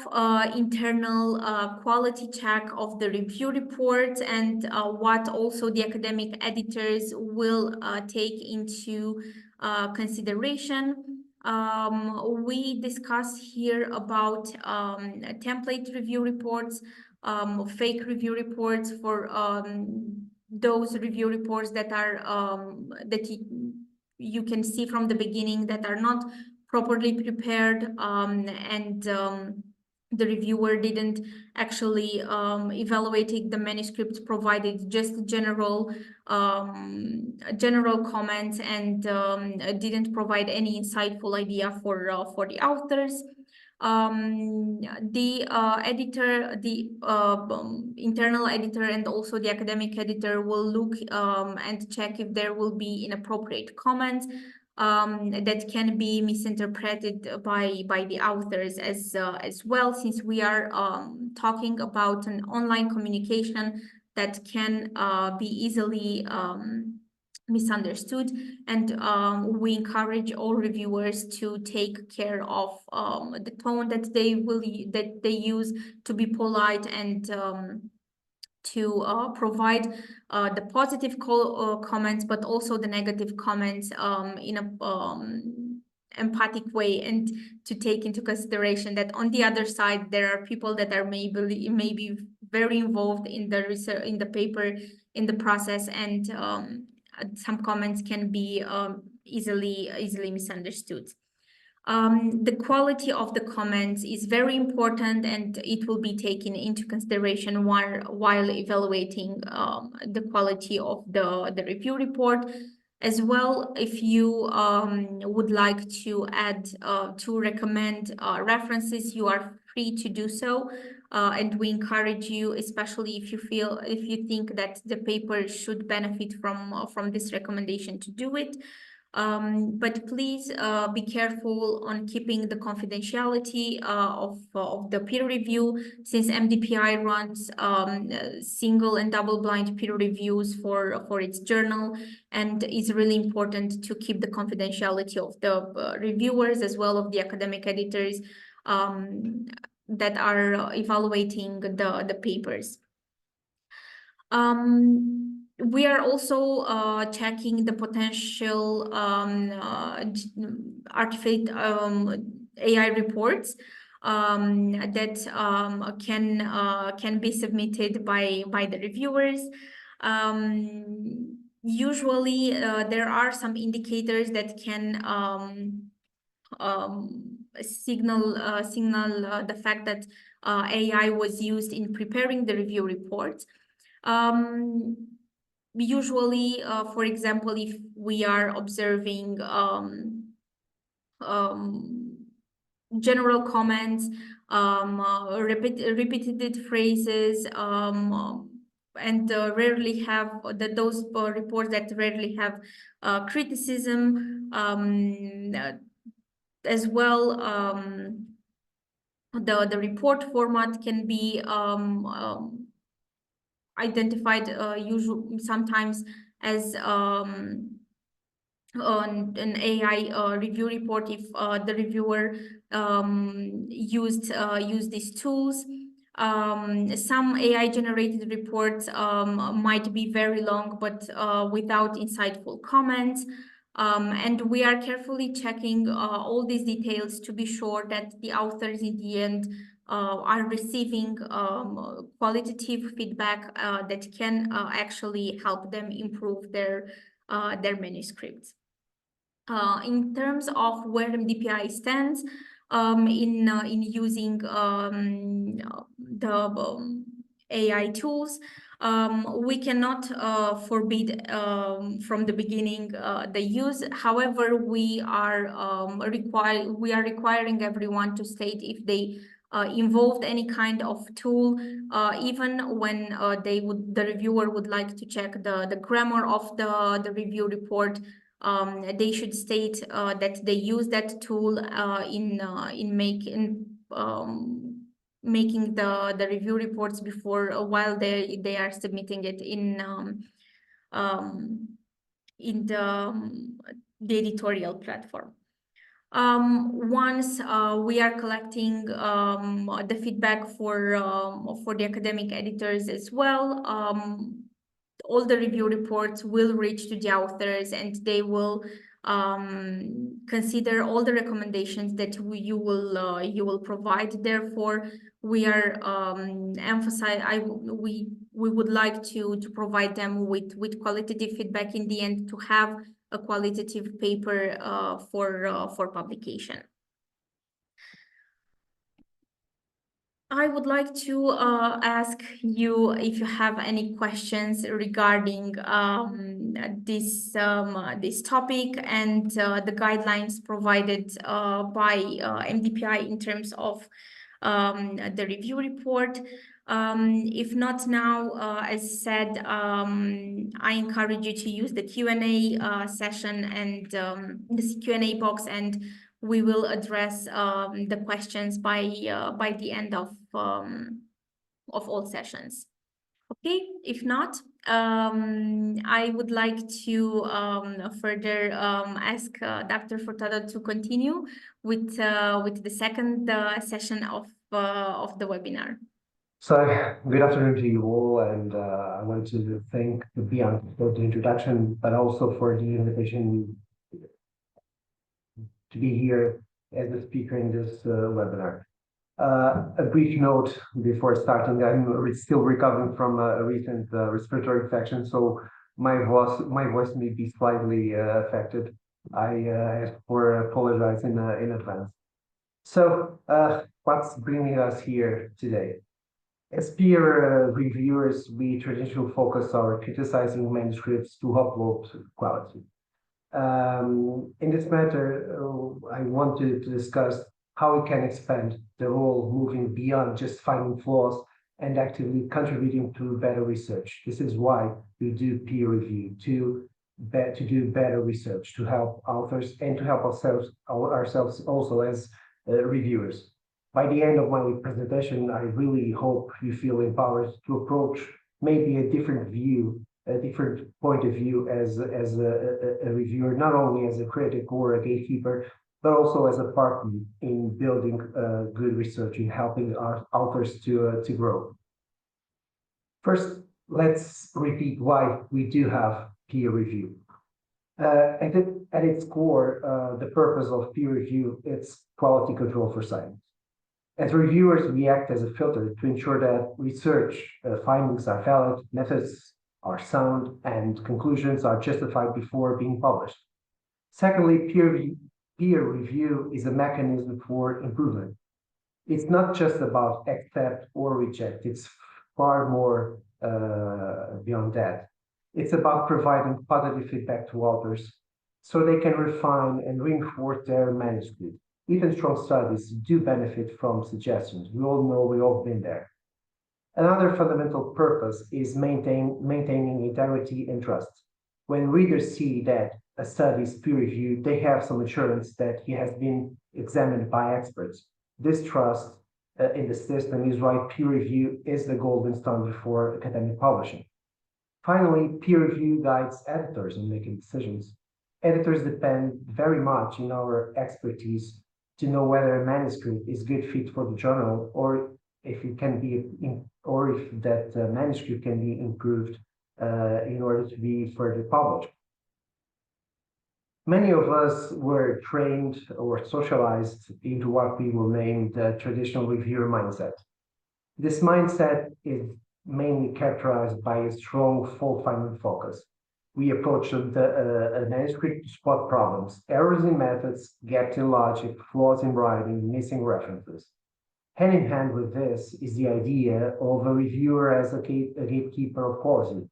internal quality check of the review reports and what also the academic editors will take into consideration, we discuss here about template review reports, fake review reports for those review reports that are that you can see from the beginning that are not properly prepared, and the reviewer didn't actually evaluate the manuscript, provided just general comments, and didn't provide any insightful idea for the authors. The editor, the internal editor, and also the academic editor will look and check if there will be inappropriate comments that can be misinterpreted by the authors as well, since we are talking about an online communication that can be easily misunderstood, and we encourage all reviewers to take care of the tone that they use, to be polite, and to provide the positive comments, but also the negative comments in a empathic way, and to take into consideration that on the other side there are people that are maybe very involved in the research, in the paper, in the process, and some comments can be easily misunderstood. The quality of the comments is very important, and it will be taken into consideration while evaluating the quality of the review report. As well, if you would like to add to recommend references, you are free to do so, and we encourage you, especially if you think that the paper should benefit from this recommendation, to do it. But please be careful on keeping the confidentiality of the peer review, since MDPI runs single and double-blind peer reviews for its journal, and it's really important to keep the confidentiality of the reviewers as well of the academic editors that are evaluating the papers. we are also checking the potential artificial AI reports that can be submitted by the reviewers. Usually, there are some indicators that can signal the fact that AI was used in preparing the review report. Usually, for example, if we are observing general comments, repeated phrases, and rarely have those reports that rarely have criticism, as well. The report format can be identified usually sometimes as an AI review report if the reviewer used these tools. Some AI generated reports might be very long, but without insightful comments. And we are carefully checking all these details to be sure that the authors in the end are receiving qualitative feedback that can actually help them improve their manuscripts. In terms of where MDPI stands in using the AI tools, we cannot forbid from the beginning the use. However, we are requiring everyone to state if they involved any kind of tool, even when the reviewer would like to check the grammar of the review report. They should state that they use that tool in making the review reports while they are submitting it in the editorial platform. Once we are collecting the feedback for the academic editors as well, all the review reports will reach to the authors, and they will consider all the recommendations that you will provide. Therefore, we are we would like to provide them with qualitative feedback in the end, to have a qualitative paper for publication. I would like to ask you if you have any questions regarding this topic and the guidelines provided by MDPI in terms of the review report. If not now, as said, I encourage you to use the Q&A session and the Q&A box, and we will address the questions by the end of all sessions. Okay, if not, I would like to further ask Dr. Furtado to continue with the second session of the webinar. So, good afternoon to you all, and I want to thank Bianca for the introduction, but also for the invitation to be here as a speaker in this webinar. A brief note before starting: I'm still recovering from a recent respiratory infection, so my voice may be slightly affected. I ask for apologize in advance. So, what's bringing us here today? As peer reviewers, we traditionally focus on criticizing manuscripts to upload quality. In this matter, I wanted to discuss how we can expand the role, moving beyond just finding flaws and actively contributing to better research. This is why we do peer review, to do better research, to help authors and to help ourselves also as reviewers. By the end of my presentation, I really hope you feel empowered to approach maybe a different view, a different point of view as a reviewer, not only as a critic or a gatekeeper, but also as a partner in building good research, in helping our authors to grow. First, let's repeat why we do have peer review. At its core, the purpose of peer review is quality control for science. As reviewers, we act as a filter to ensure that research findings are valid, methods are sound, and conclusions are justified before being published. Secondly, peer review is a mechanism for improvement. It's not just about accept or reject, it's far more beyond that. It's about providing positive feedback to authors so they can refine and reinforce their manuscript. Even strong studies do benefit from suggestions. We all know, we've all been there. Another fundamental purpose is maintaining integrity and trust. When readers see that a study is peer-reviewed, they have some assurance that it has been examined by experts. This trust in the system is why peer review is the golden standard for academic publishing. Finally, peer review guides editors in making decisions. Editors depend very much on our expertise to know whether a manuscript is good fit for the journal, or if it can be, or if that manuscript can be improved in order to be further published. Many of us were trained or socialized into what we will name the traditional reviewer mindset. This mindset is mainly characterized by a strong fault-finding focus. We approach a manuscript to spot problems, errors in methods, gaps in logic, flaws in writing, missing references. Hand in hand with this is the idea of a reviewer as a gatekeeper of quality.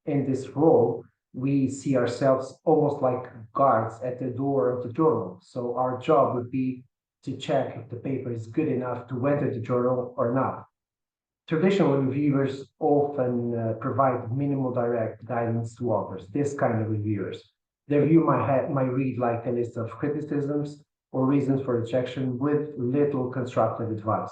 In this role, we see ourselves almost like guards at the door of the journal. So our job would be to check if the paper is good enough to enter the journal or not. Traditional reviewers often provide minimal direct guidance to authors, this kind of reviewers. Their review might read like a list of criticisms or reasons for rejection with little constructive advice.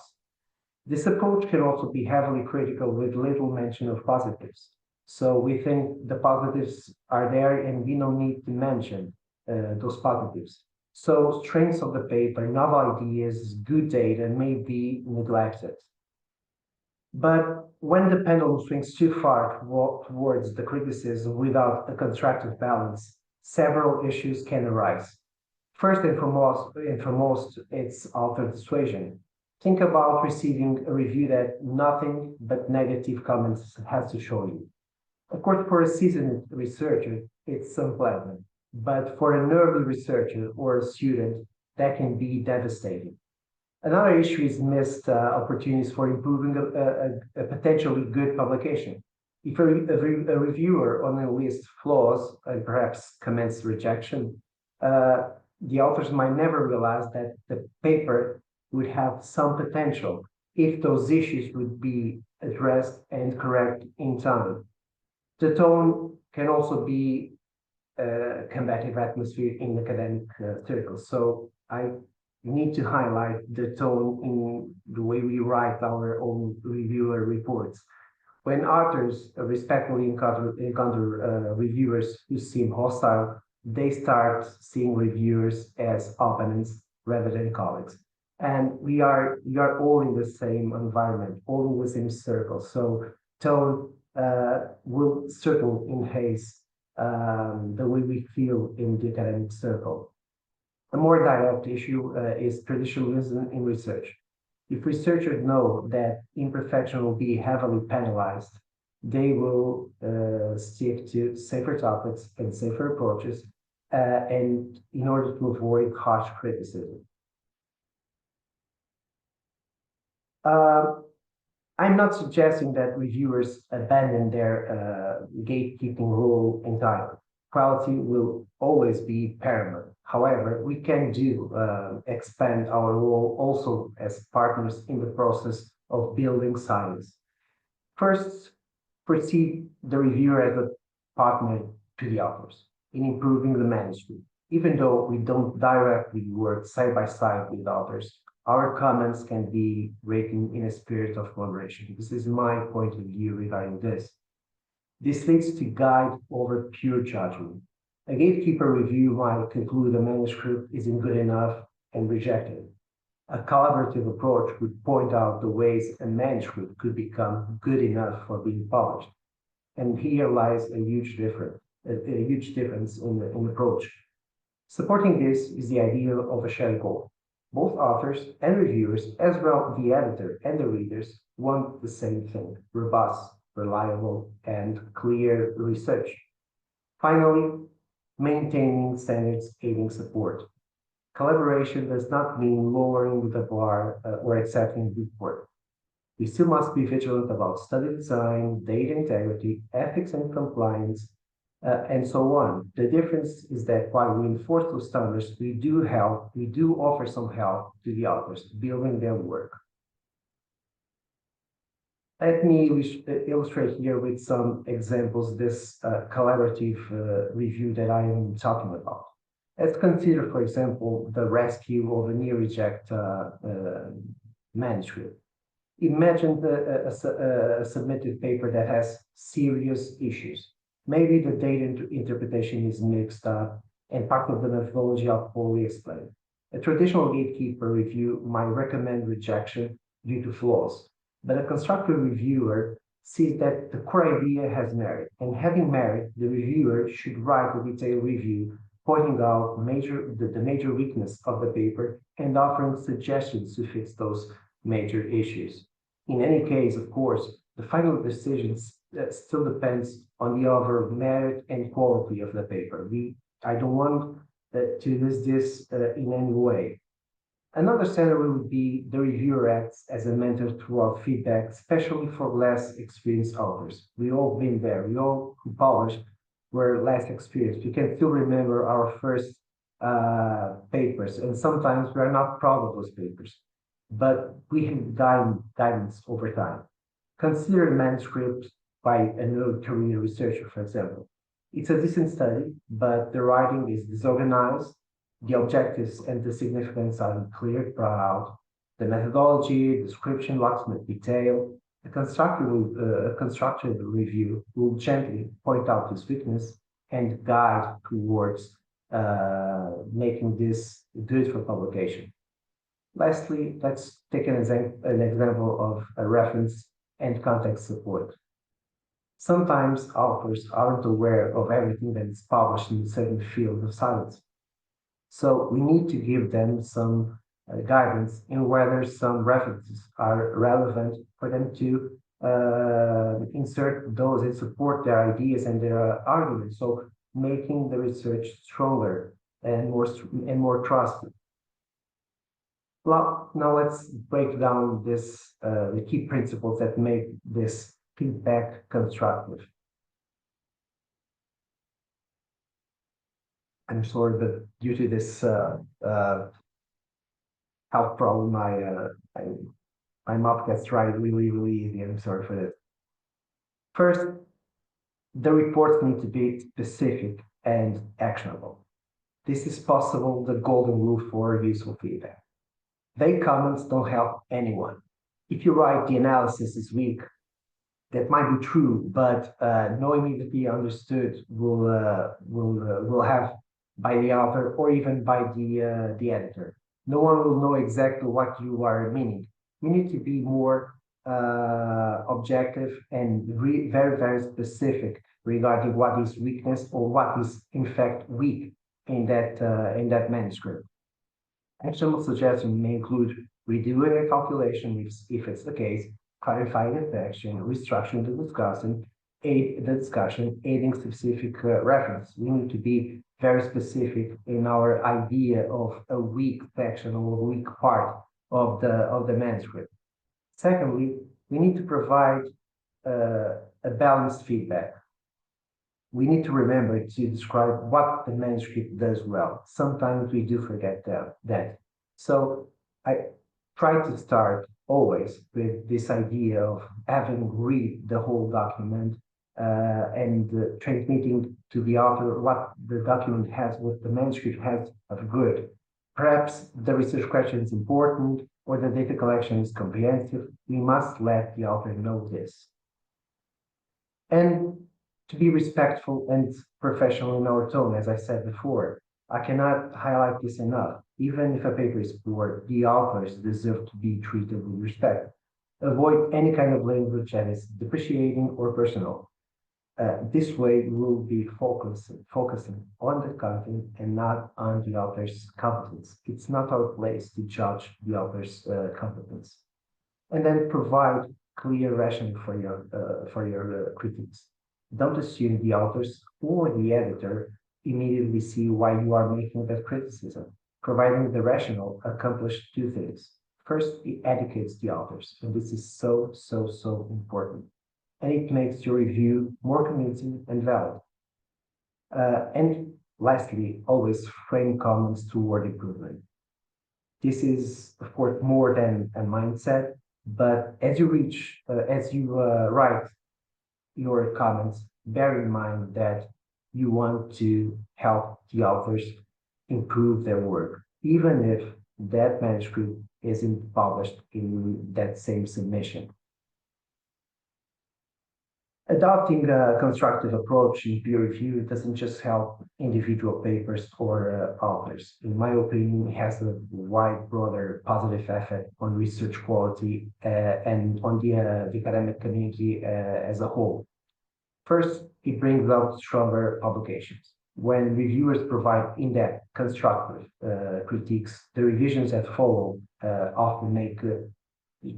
This approach can also be heavily critical with little mention of positives. So we think the positives are there and we don't need to mention those positives. So strengths of the paper, novel ideas, good data may be neglected. But when the pendulum swings too far towards the criticism without a constructive balance, several issues can arise. First and foremost, it's author dissuasion. Think about receiving a review that nothing but negative comments has to show you. Of course, for a seasoned researcher, it's unpleasant, but for an early researcher or a student, that can be devastating. Another issue is missed opportunities for improving a potentially good publication. If a reviewer only lists flaws and perhaps comments rejection, the authors might never realize that the paper would have some potential if those issues would be addressed and correct in time. The tone can also be a combative atmosphere in academic circles. So I need to highlight the tone in the way we write our own reviewer reports. When authors respectfully encounter reviewers who seem hostile, they start seeing reviewers as opponents rather than colleagues. And we are all in the same environment, all in the same circle. So tone will certainly enhance the way we feel in the academic circle. A more direct issue is traditionalism in research. If researchers know that imperfection will be heavily penalized, they will stick to safer topics and safer approaches, and in order to avoid harsh criticism. I'm not suggesting that reviewers abandon their gatekeeping role entirely. Quality will always be paramount. However, we can expand our role also as partners in the process of building science. First, perceive the reviewer as a partner to the authors in improving the manuscript. Even though we don't directly work side by side with authors, our comments can be written in a spirit of collaboration. This is my point of view regarding this. This leads to guide over pure judgment. A gatekeeper review might conclude a manuscript isn't good enough and reject it. A collaborative approach would point out the ways a manuscript could become good enough for being published. and here lies a huge difference in approach. Supporting this is the idea of a shared goal. Both authors and reviewers, as well the editor and the readers, want the same thing: robust, reliable, and clear research. Finally, maintaining standards aiding support. Collaboration does not mean lowering the bar or accepting the report. We still must be vigilant about study design, data integrity, ethics and compliance, and so on. The difference is that while we enforce those standards, we do offer some help to the authors building their work. Let me illustrate here with some examples this collaborative review that I am talking about. Let's consider, for example, the rescue of a near reject manuscript. Imagine a submitted paper that has serious issues. Maybe the data interpretation is mixed up and part of the methodology are poorly explained. A traditional gatekeeper review might recommend rejection due to flaws, but a constructive reviewer sees that the core idea has merit, and having merit, the reviewer should write a detailed review pointing out the major weakness of the paper and offering suggestions to fix those major issues. In any case, of course, the final decision still depends on the overall merit and quality of the paper. I don't want to use this in any way. Another scenario would be the reviewer acts as a mentor throughout feedback, especially for less experienced authors. We all been there. We all who published were less experienced. We can still remember our first papers, and sometimes we are not proud of those papers, but we have guidance over time. Consider manuscripts by an early career researcher, for example. It's a decent study, but the writing is disorganized, the objectives and the significance are unclear throughout, the methodology, description lacks detail. A constructive review will gently point out this weakness and guide towards making this good for publication. Lastly, let's take an example of a reference and context support. Sometimes authors aren't aware of everything that is published in a certain field of science. So we need to give them some guidance in whether some references are relevant for them to insert those and support their ideas and their arguments. So making the research stronger and more trusted. Well, now let's break down the key principles that make this feedback constructive. I'm sorry, but due to this health problem, my mouth gets dry really easy. I'm sorry for this. First, the reports need to be specific and actionable. This is possible, the golden rule for useful feedback. Vague comments don't help anyone. If you write the analysis is weak, that might be true, but no immediately understood will have by the author or even by the editor. No one will know exactly what you are meaning. You need to be more objective and very specific regarding what is weakness or what is in fact weak in that manuscript. Actionable suggestions may include redoing a calculation if it's the case, clarifying a section, restructuring the discussion, aiding specific reference. We need to be very specific in our idea of a weak section or a weak part of the manuscript. Secondly, we need to provide a balanced feedback. We need to remember to describe what the manuscript does well. Sometimes we do forget that. So I try to start always with this idea of having read the whole document and transmitting to the author what the document has, what the manuscript has of good. Perhaps the research question is important or the data collection is comprehensive. We must let the author know this. And to be respectful and professional in our tone, as I said before. I cannot highlight this enough. Even if a paper is poor, the authors deserve to be treated with respect. Avoid any kind of language that is depreciating or personal. This way, we will be focusing on the content and not on the author's competence. It's not our place to judge the author's competence. And then provide clear rationale for your critiques. Don't assume the authors or the editor immediately see why you are making that criticism. Providing the rationale accomplishes two things. First, it educates the authors, and this is so important. And it makes your review more convincing and valid. And lastly, always frame comments toward improvement. This is, of course, more than a mindset, but as you write your comments, bear in mind that you want to help the authors improve their work, even if that manuscript isn't published in that same submission. Adopting a constructive approach in peer review doesn't just help individual papers or authors. In my opinion, it has a wide, broader positive effect on research quality and on the academic community as a whole. First, it brings out stronger publications. When reviewers provide in-depth, constructive critiques, the revisions that follow often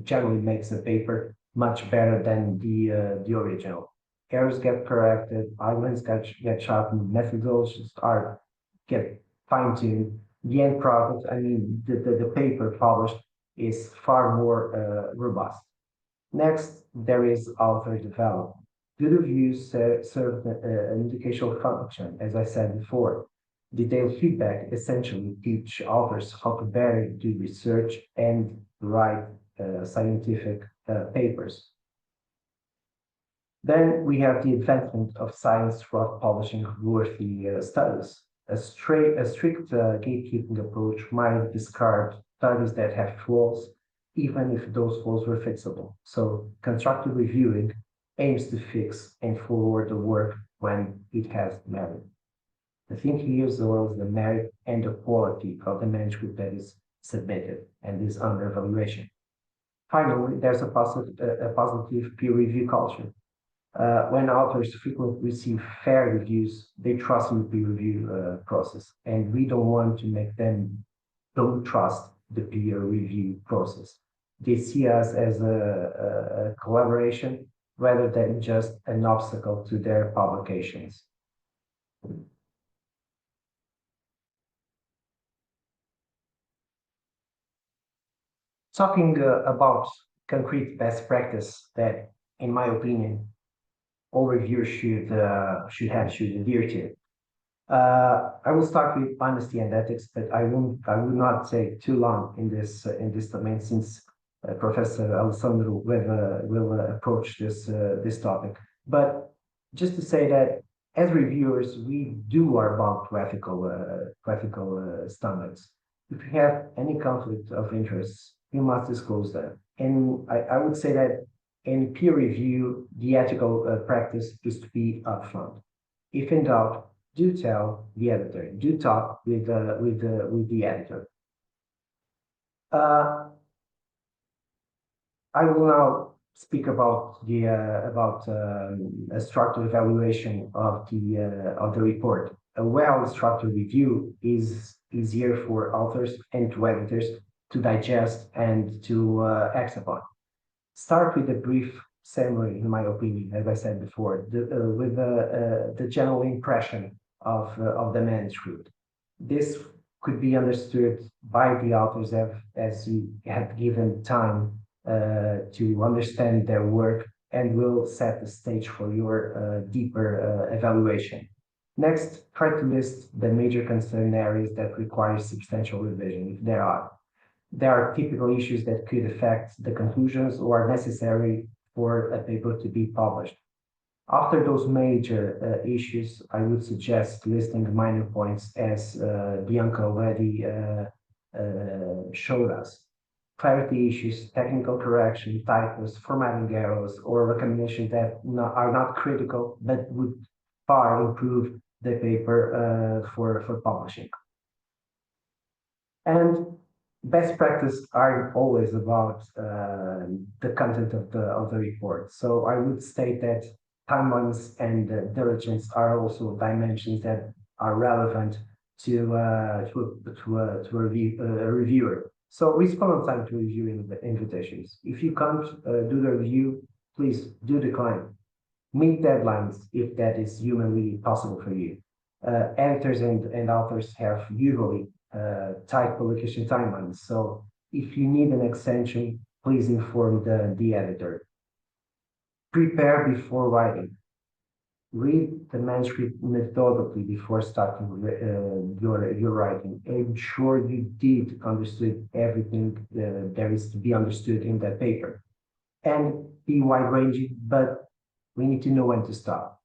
generally makes a paper much better than the original. Errors get corrected, arguments get sharpened, methodologies get fine-tuned. The end product, I mean, the paper published is far more robust. Next, there is author development. Good reviews serve an educational function, as I said before. Detailed feedback essentially teach authors how to better do research and write scientific papers. Then we have the advancement of science throughout publishing worthy studies. A strict gatekeeping approach might discard studies that have flaws, even if those flaws were fixable. So constructive reviewing aims to fix and forward the work when it has merit. The thing here is always the merit and the quality of the manuscript that is submitted and is under evaluation. Finally, there's a positive peer review culture. When authors frequently receive fair reviews, they trust in the peer review process, and we don't want to make them don't trust the peer review process. They see us as a collaboration rather than just an obstacle to their publications. Talking about concrete best practice that, in my opinion, all reviewers should adhere to. I will start with honesty and ethics, but I will not take too long in this domain since Professor Alessandro will approach this topic. But just to say that as reviewers, we do our part to ethical standards. If you have any conflict of interest, you must disclose that. And I would say that in peer review, the ethical practice is to be upfront. If in doubt, do tell the editor. Do talk with the editor. I will now speak about the a structured evaluation of the report. A well-structured review is easier for authors and to editors to digest and to act upon. Start with a brief summary, in my opinion, as I said before, with the general impression of the manuscript. This could be understood by the authors as you have given time to understand their work and will set the stage for your deeper evaluation. Next, try to list the major concern areas that require substantial revision, if there are. There are typical issues that could affect the conclusions or are necessary for a paper to be published. After those major issues, I would suggest listing minor points as Bianca already showed us. Clarity issues, technical correction, typos, formatting errors, or recommendations that are not critical but would far improve the paper for publishing. And best practice aren't always about the content of the report. So I would state that timelines and diligence are also dimensions that are relevant to a reviewer. So respond on time to review invitations. If you can't do the review, please do decline. Meet deadlines if that is humanly possible for you. Editors and authors have usually tight publication timelines. So if you need an extension, please inform the editor. Prepare before writing. Read the manuscript methodically before starting your writing. Ensure you did understood everything there is to be understood in that paper. And be wide-ranging, but we need to know when to stop.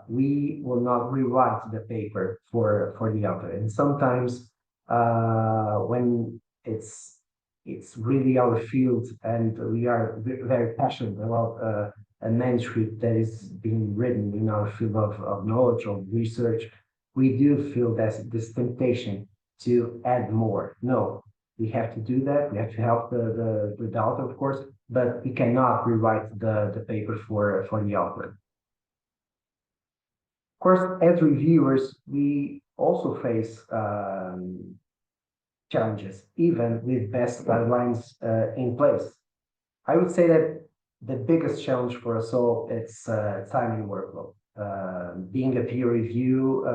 We will not rewrite the paper for the author. And sometimes when it's really our field and we are very passionate about a manuscript that is being written in our field of knowledge, of research, we do feel that this temptation to add more. No, we have to do that. We have to help the author, of course, but we cannot rewrite the paper for the author. Of course, as reviewers, we also face challenges, even with best guidelines in place. I would say that the biggest challenge for us all is time and workload. Being a peer review,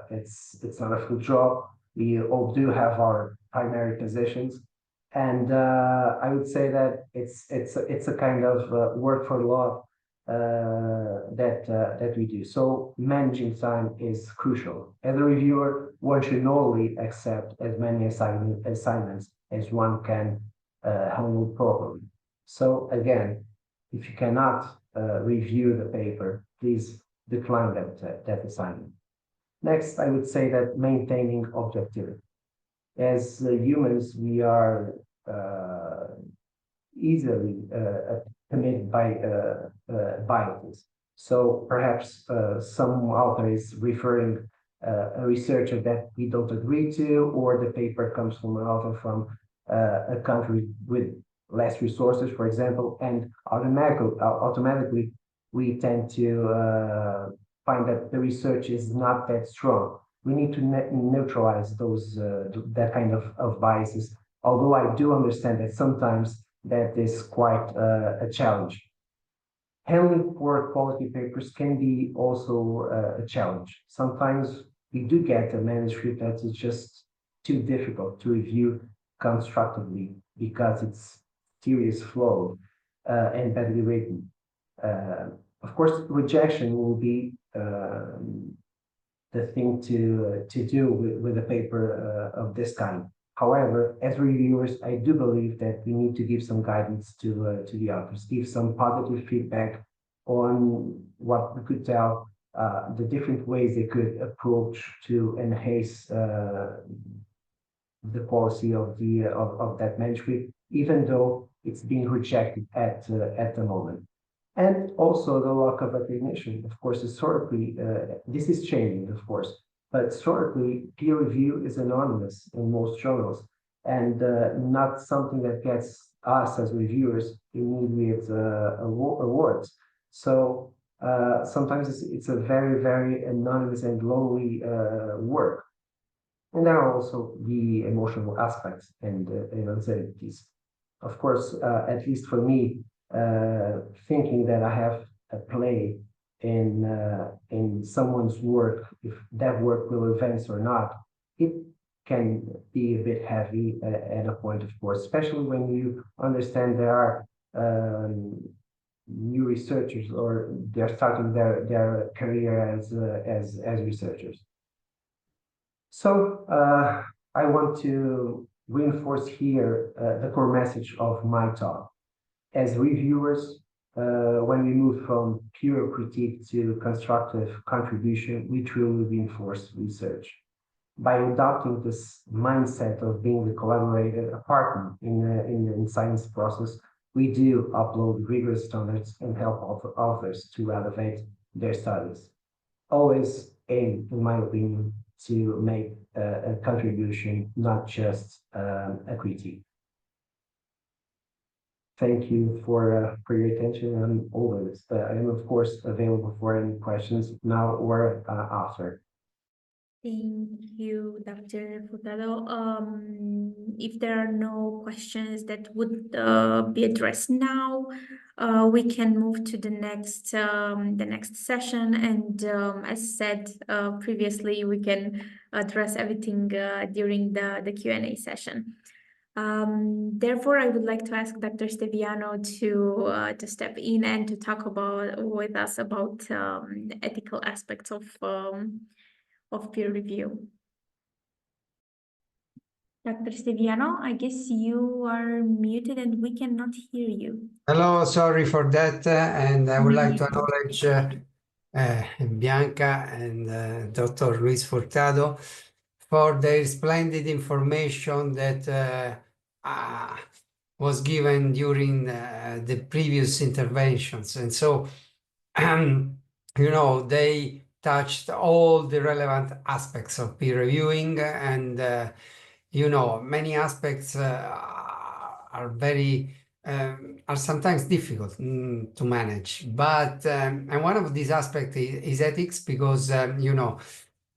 it's not a full job. We all do have our primary positions, and I would say that it's a kind of work for love that we do. So managing time is crucial. As a reviewer, one should normally accept as many assignments as one can handle properly. So again, if you cannot review the paper, please decline that assignment. Next, I would say that maintaining objectivity. As humans, we are easily committed by biases. So perhaps some author is referring a researcher that we don't agree to, or the paper comes from an author from a country with less resources, for example, and automatically we tend to find that the research is not that strong. We need to neutralize those that kind of biases. Although I do understand that sometimes that is quite a challenge. Handling poor quality papers can be also a challenge. Sometimes we do get a manuscript that is just too difficult to review constructively because it's serious flaw and badly written. Of course, rejection will be the thing to do with a paper of this kind. However, as reviewers, I do believe that we need to give some guidance to the authors, give some positive feedback on what we could tell, the different ways they could approach to enhance the quality of that manuscript, even though it's being rejected at the moment. And also the lack of recognition. Of course, historically, this is changing, of course, but historically, peer review is anonymous in most journals and not something that gets us as reviewers immediate awards. So sometimes it's a very, very anonymous and lonely work. And there are also the emotional aspects and uncertainties. Of course, at least for me, thinking that I have a play in someone's work, if that work will advance or not, it can be a bit heavy at a point, of course, especially when you understand there are new researchers or they're starting their career as researchers. So I want to reinforce here the core message of my talk. As reviewers, when we move from pure critique to constructive contribution, we truly reinforce research. By adopting this mindset of being the collaborator, a partner in the science process, we do upload rigorous standards and help authors to elevate their studies. Always aim, in my opinion, to make a contribution, not just a critique. thank you for your attention and always. I am of course available for any questions now or after. Thank you, Dr. Furtado. If there are no questions that would be addressed now, we can move to the next session. And as said previously, we can address everything during the Q&A session. Therefore, I would like to ask Dr. Steviano to step in and to talk with us about ethical aspects of peer review. Dr. Steviano, I guess you are muted and we cannot hear you. Hello, sorry for that. And I would like to Mhm. acknowledge Bianca and Dr. Luis Furtado for their splendid information that was given during the previous interventions. And so, they touched all the relevant aspects of peer reviewing and many aspects are very are sometimes difficult to manage, but and one of these aspects is ethics, because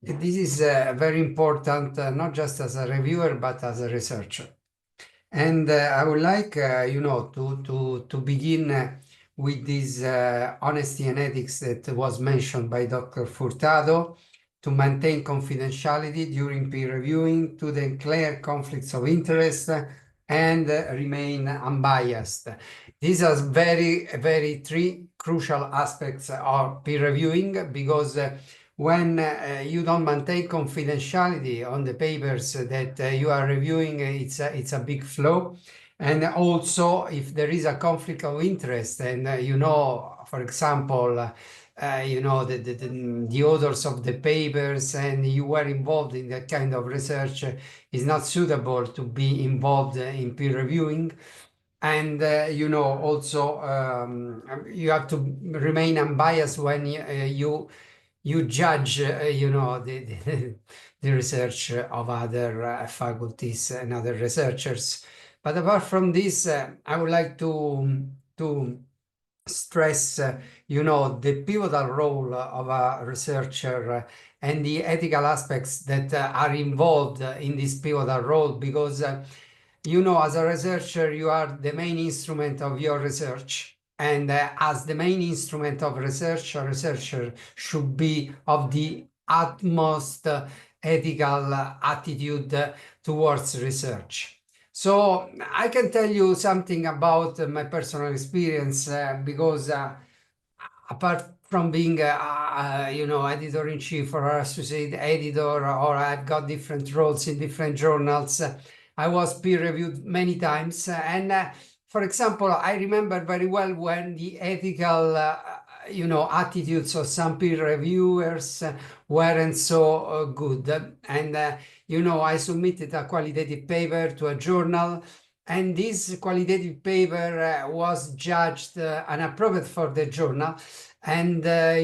this is very important, not just as a reviewer but as a researcher. And I would like to begin with this honesty and ethics that was mentioned by Dr. Furtado, to maintain confidentiality during peer reviewing, to declare conflicts of interest, and remain unbiased. These are very three crucial aspects of peer reviewing, because when you don't maintain confidentiality on the papers that you are reviewing, it's a big flaw. And also, if there is a conflict of interest, and for example, the authors of the papers and you were involved in that kind of research, is not suitable to be involved in peer reviewing. And also you have to remain unbiased when you judge the research of other faculties and other researchers. But apart from this, I would like to stress the pivotal role of a researcher and the ethical aspects that are involved in this pivotal role, because as a researcher, you are the main instrument of your research. And as the main instrument of research, a researcher should be of the utmost ethical attitude towards research. So I can tell you something about my personal experience, because apart from being editor-in-chief or associate editor, or I've got different roles in different journals, I was peer-reviewed many times. And for example, I remember very well when the ethical attitudes of some peer reviewers weren't so good. And I submitted a qualitative paper to a journal, and this qualitative paper was judged inappropriate for the journal. And the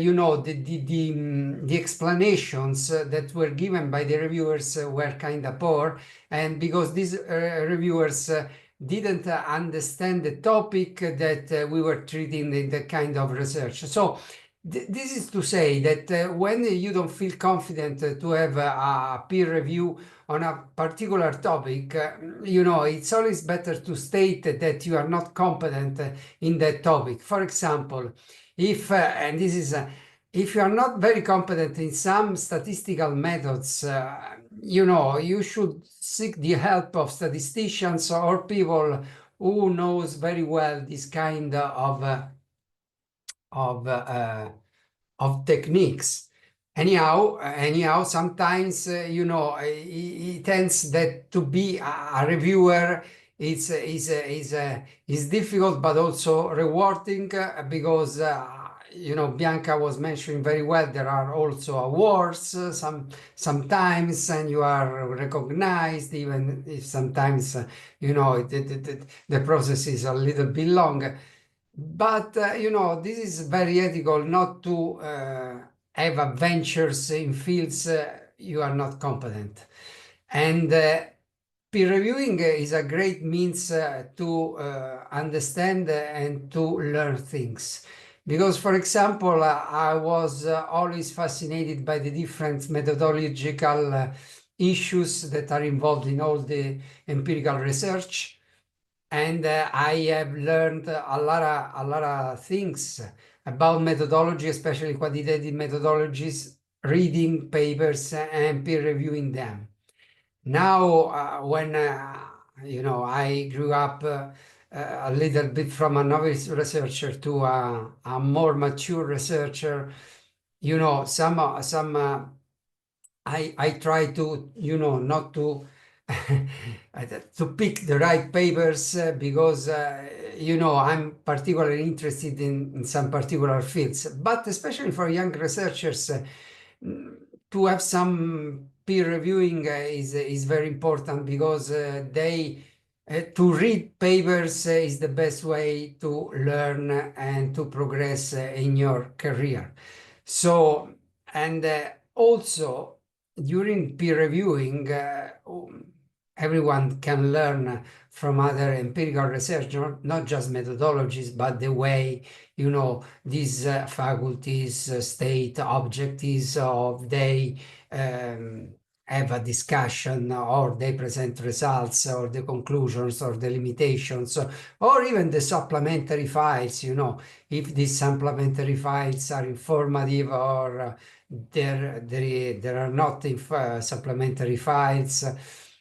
explanations that were given by the reviewers were kind of poor, and because these reviewers didn't understand the topic that we were treating in the kind of research. So this is to say that when you don't feel confident to have a peer review on a particular topic, it's always better to state that you are not competent in that topic. For example, if if you are not very competent in some statistical methods, you should seek the help of statisticians or people who knows very well this kind of techniques. Anyhow, sometimes it tends that to be a reviewer is difficult, but also rewarding, because Bianca was mentioning very well, there are also awards sometimes, and you are recognized, even if sometimes the process is a little bit long. But this is very ethical not to have adventures in fields you are not competent. And peer reviewing is a great means to understand and to learn things. Because, for example, I was always fascinated by the different methodological issues that are involved in all the empirical research. And I have learned a lot of things about methodology, especially quantitative methodologies, reading papers and peer reviewing them. Now, when I grew up a little bit from a novice researcher to a more mature researcher, I try to not to to pick the right papers because I'm particularly interested in some particular fields, but especially for young researchers. To have some peer reviewing is very important because to read papers is the best way to learn and to progress in your career. So, and also during peer reviewing, everyone can learn from other empirical research, not just methodologies, but the way these faculties state objectives of they have a discussion or they present results or the conclusions or the limitations or even the supplementary files, if these supplementary files are informative or there are not supplementary files.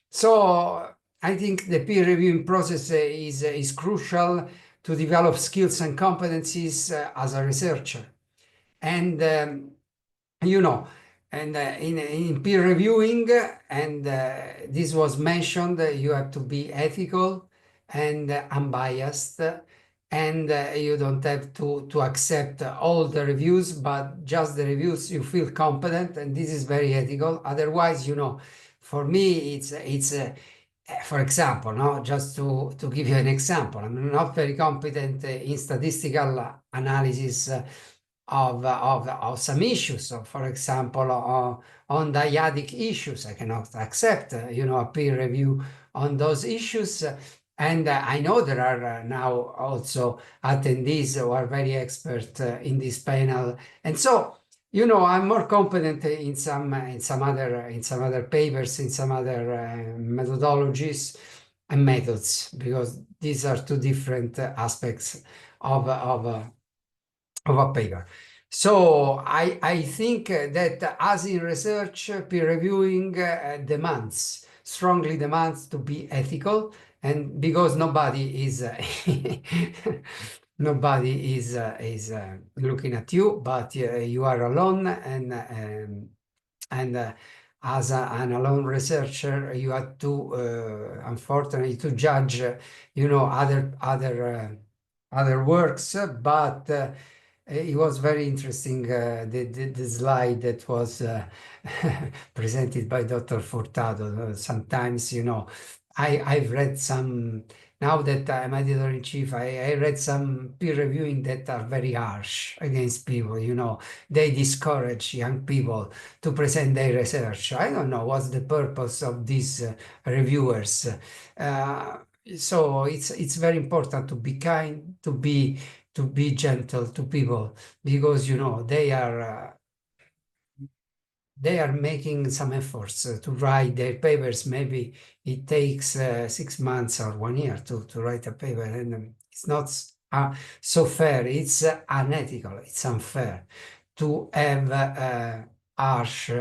So I think the peer reviewing process is crucial to develop skills and competencies as a researcher. And in peer reviewing, and this was mentioned, you have to be ethical and unbiased, and you don't have to accept all the reviews, but just the reviews you feel competent, and this is very ethical. Otherwise, for me, it's for example, no, just to give you an example, I'm not very competent in statistical analysis of some issues. So, for example, on dyadic issues, I cannot accept, a peer review on those issues. And I know there are now also attendees who are very expert in this panel. And so, I'm more competent in some other papers, in some other methodologies and methods, because these are two different aspects of a paper. So I think that as in research, peer reviewing strongly demands to be ethical, and because nobody is looking at you, but you are alone, and as an alone researcher, you have to unfortunately to judge, other works, but it was very interesting, the slide that was presented by Dr. Furtado. Sometimes, I've read some, now that I'm editor-in-chief, I read some peer reviewing that are very harsh against people, they discourage young people to present their research. I don't know what's the purpose of these reviewers. So it's very important to be kind, to be gentle to people, because they are making some efforts to write their papers. Maybe it takes 6 months or 1 year to write a paper, and it's not so fair. It's unethical. It's unfair to have harsh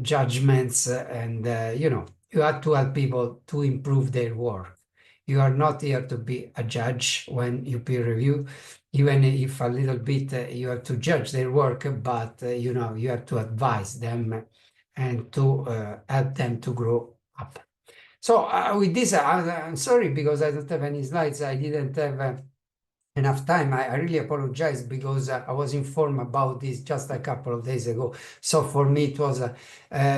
judgments, and you have to help people to improve their work. You are not here to be a judge when you peer review, even if a little bit you have to judge their work, but you have to advise them and to help them to grow up. So with this, I'm sorry because I don't have any slides. I didn't have enough time. I really apologize because I was informed about this just a couple of days ago. So for me, it was,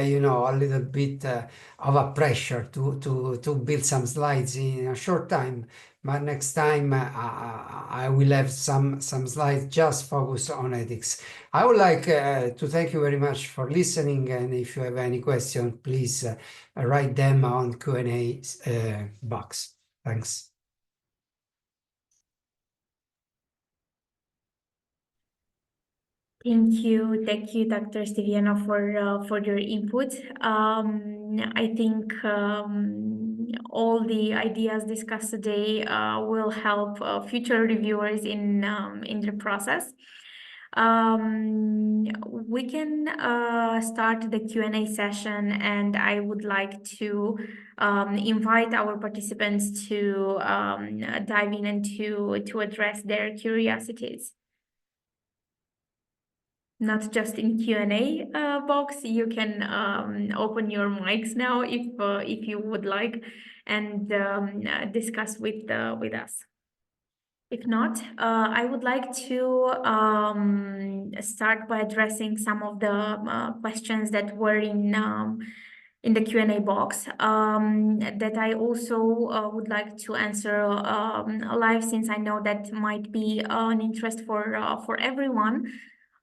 you know, a little bit of a pressure to build some slides in a short time. But next time I will have some slides just focused on ethics. I would like to thank you very much for listening. And if you have any question, please write them on Q&A box. Thanks. Thank you, Dr. Steviano, for your input. I think all the ideas discussed today will help future reviewers in the process. We can start the Q&A session, and I would like to invite our participants to dive in and to address their curiosities. Not just in Q&A box. You can open your mics now if you would like, and discuss with us. If not, I would like to start by addressing some of the questions that were in the Q&A box that I also would like to answer live, since I know that might be an interest for everyone.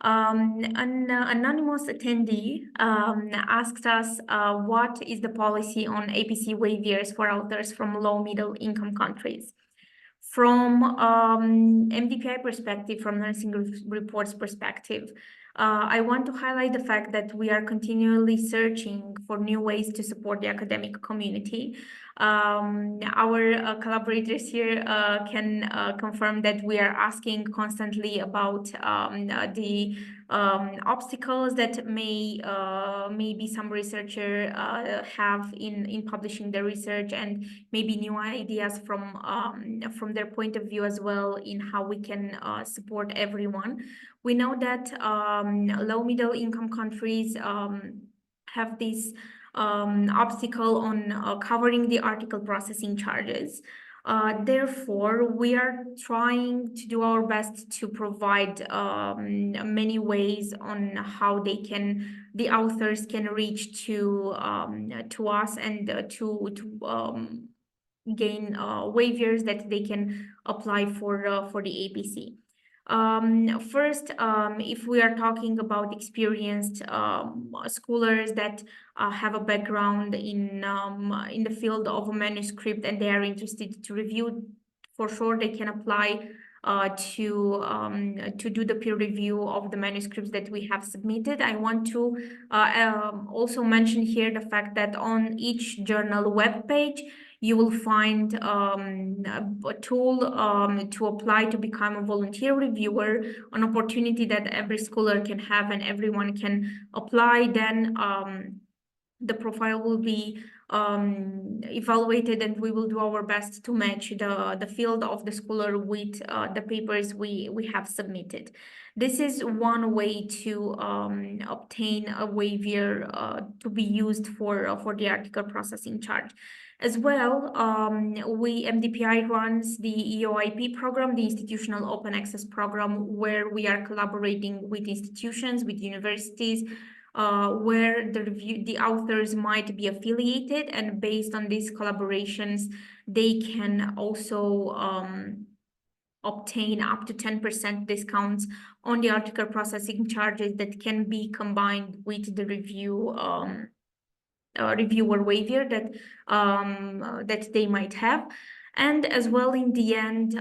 An anonymous attendee asked us what is the policy on APC waivers for authors from low middle income countries. From MDPI perspective, from nursing reports perspective, I want to highlight the fact that we are continually searching for new ways to support the academic community. Our collaborators here can confirm that we are asking constantly about the obstacles that maybe some researcher have in publishing their research, and maybe new ideas from their point of view as well in how we can support everyone. We know that low middle income countries have this obstacle on covering the article processing charges. Therefore, we are trying to do our best to provide many ways on how the authors can reach to us and to gain waivers that they can apply for the APC. First, if we are talking about experienced scholars that have a background in the field of a manuscript and they are interested to review, for sure they can apply to do the peer review of the manuscripts that we have submitted. I want to also mention here the fact that on each journal webpage, you will find a tool to apply to become a volunteer reviewer, an opportunity that every scholar can have and everyone can apply. Then the profile will be evaluated, and we will do our best to match the field of the scholar with the papers we have submitted. This is one way to obtain a waiver to be used for the article processing charge. As well, MDPI runs the EOIP program, the Institutional Open Access Program, where we are collaborating with institutions, with universities, where the authors might be affiliated, and based on these collaborations, they can also obtain up to 10% discounts on the article processing charges that can be combined with the reviewer waiver that they might have. And as well, in the end,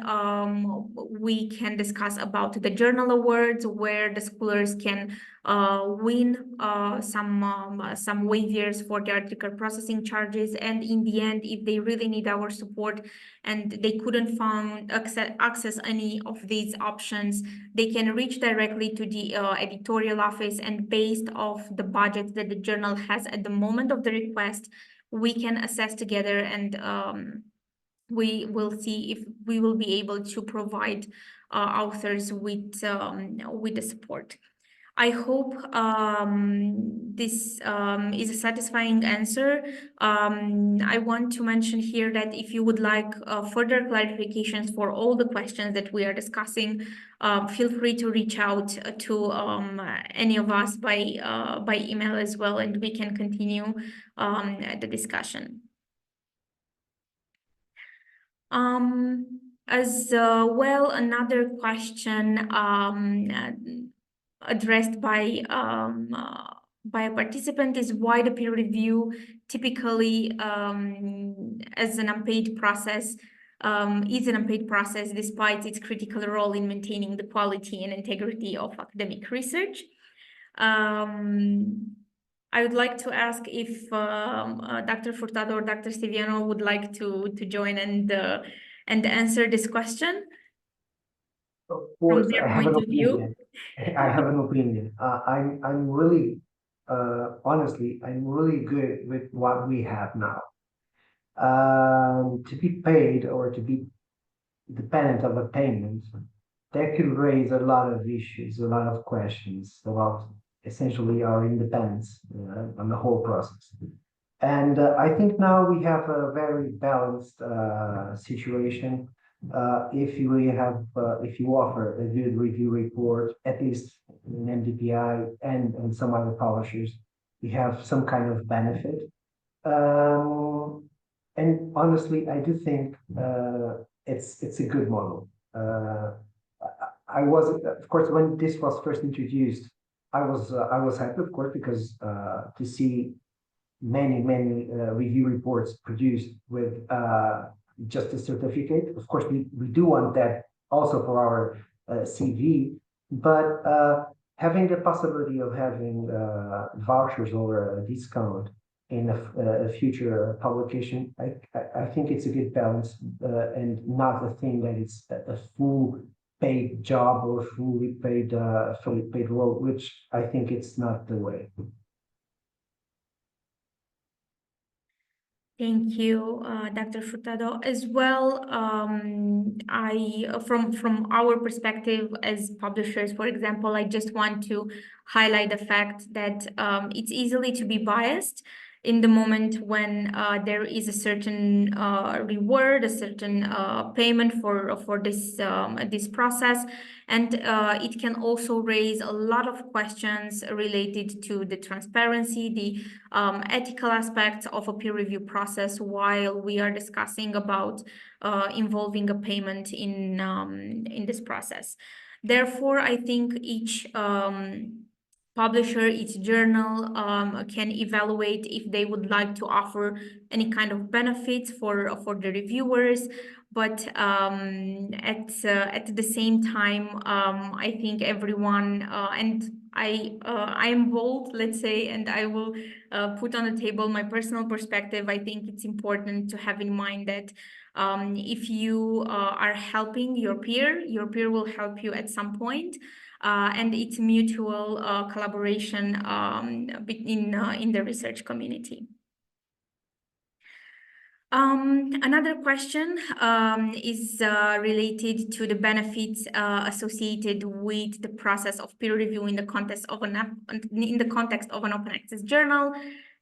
we can discuss about the journal awards, where the scholars can win some waivers for the article processing charges. And in the end, if they really need our support and they couldn't access any of these options, they can reach directly to the editorial office, and based off the budget that the journal has at the moment of the request, we can assess together, and we will see if we will be able to provide authors with the support. I hope this is a satisfying answer. I want to mention here that if you would like further clarifications for all the questions that we are discussing, feel free to reach out to any of us by email as well, and we can continue the discussion. As well, another question addressed by a participant is why the peer review typically as an unpaid process is an unpaid process despite its critical role in maintaining the quality and integrity of academic research. I would like to ask if Dr. Furtado or Dr. Stiviano would like to join and answer this question. Of course, their I have an point of view. opinion. I have an opinion. I'm really, honestly, I'm really good with what we have now. To be paid or to be dependent of a payment, that could raise a lot of issues, a lot of questions about essentially our independence on the whole process. And I think now we have a very balanced situation. If you offer a good review report, at least in MDPI and some other publishers, we have some kind of benefit. And honestly, I do think it's a good model. I was, of course, when this was first introduced, I was happy, of course, because to see many review reports produced with just a certificate. Of course, we do want that also for our CV, but having the possibility of having vouchers or a discount in a future publication, I think it's a good balance and not a thing that it's a full paid job or fully paid role, which I think it's not the way. Thank you, Dr. Furtado. As well, from our perspective as publishers, for example, I just want to highlight the fact that it's easily to be biased in the moment when there is a certain reward, a certain payment for this process, and it can also raise a lot of questions related to the transparency, the ethical aspects of a peer review process while we are discussing about involving a payment in this process. Therefore, I think each publisher, each journal can evaluate if they would like to offer any kind of benefits for the reviewers. But at the same time, I think everyone and I'm bold, let's say, and I will put on the table my personal perspective. I think it's important to have in mind that if you are helping your peer will help you at some point. And it's mutual collaboration in the research community. Another question is related to the benefits associated with the process of peer review in the context of an open access journal,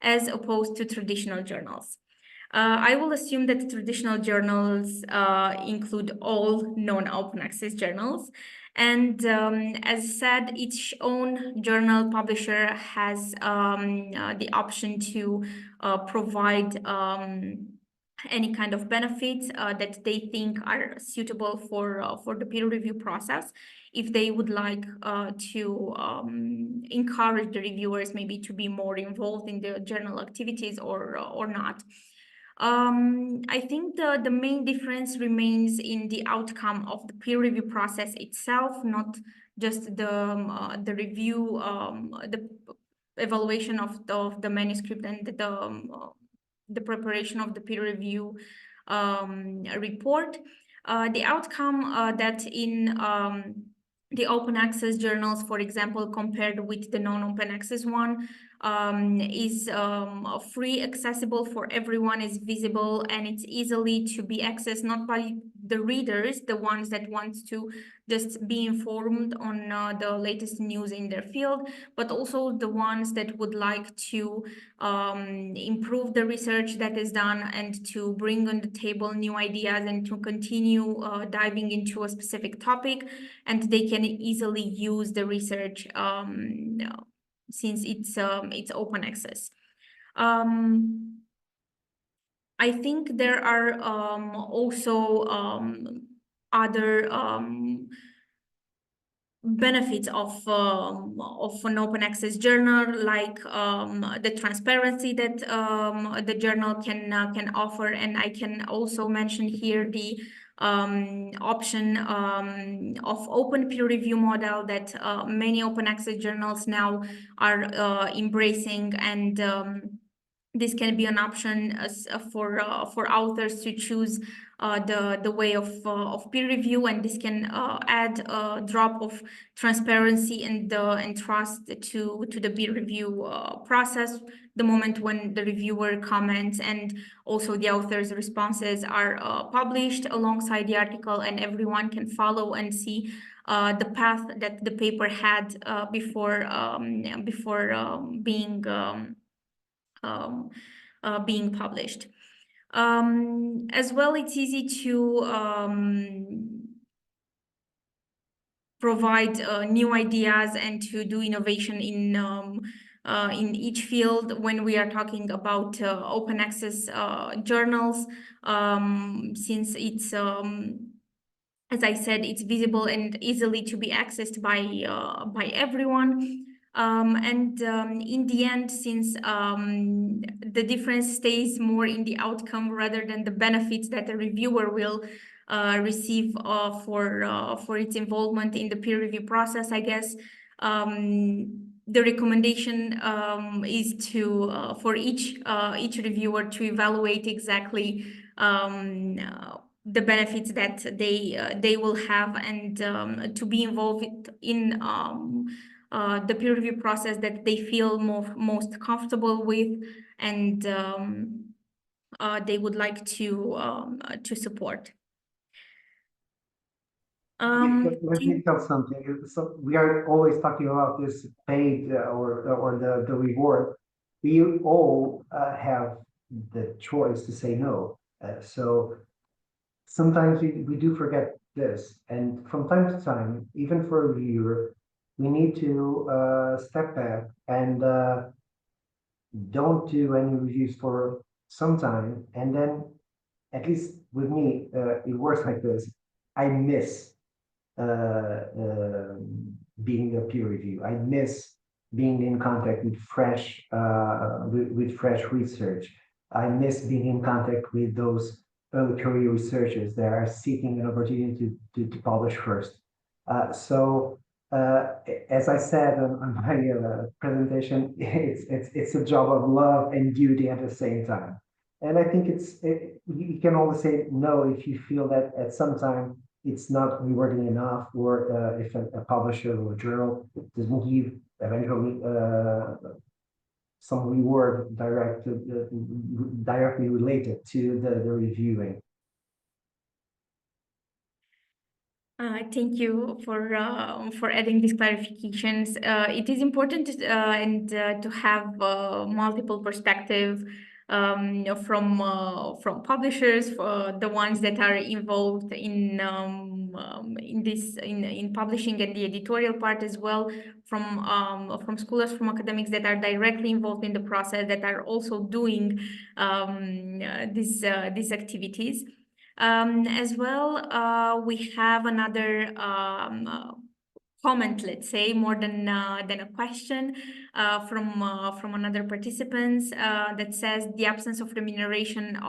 as opposed to traditional journals. I will assume that traditional journals include all non-open access journals. And as said, each own journal publisher has the option to provide any kind of benefits that they think are suitable for the peer review process, if they would like to encourage the reviewers maybe to be more involved in the journal activities or not. I think the main difference remains in the outcome of the peer review process itself, not just the review, the evaluation of the manuscript and the preparation of the peer review report. The outcome that in the open access journals, for example, compared with the non-open access one, is free, accessible for everyone, is visible, and it's easily to be accessed not by the readers, the ones that want to just be informed on the latest news in their field, but also the ones that would like to improve the research that is done and to bring on the table new ideas and to continue diving into a specific topic, and they can easily use the research since it's open access. I think there are also other benefits of an open access journal, like the transparency that the journal can offer, and I can also mention here the option of open peer review model that many open access journals now are embracing, and this can be an option as, for authors to choose the way of peer review, and this can add a drop of transparency and trust to the peer review process the moment when the reviewer comments and also the author's responses are published alongside the article, and everyone can follow and see the path that the paper had before being published. As well, it's easy to provide new ideas and to do innovation in each field when we are talking about open access journals, since it's as I said, it's visible and easily to be accessed by everyone. In the end, since the difference stays more in the outcome rather than the benefits that the reviewer will receive for its involvement in the peer review process, I guess the recommendation is to for each reviewer to evaluate exactly the benefits that they will have, and to be involved in the peer review process that they feel most comfortable with, and they would like to support. Let me tell something. So we are always talking about this paid or the reward. We all have the choice to say no. So sometimes we do forget this, and from time to time, even for a viewer, we need to step back and don't do any reviews for some time, and then at least with me, it works like this. I miss being a peer review. I miss being in contact with fresh fresh research. I miss being in contact with those early career researchers that are seeking an opportunity to publish first. As I said on my presentation, it's a job of love and duty at the same time. And I think you can always say no if you feel that at some time it's not rewarding enough, or if a publisher or a journal doesn't give eventually some reward directly related to the reviewing. Thank you for adding these clarifications. It is important to have multiple perspectives from publishers, for the ones that are involved in publishing and the editorial part as well, from scholars, from academics that are directly involved in the process, that are also doing these activities. As well, we have another comment, let's say, more than a question from another participant that says the absence of remuneration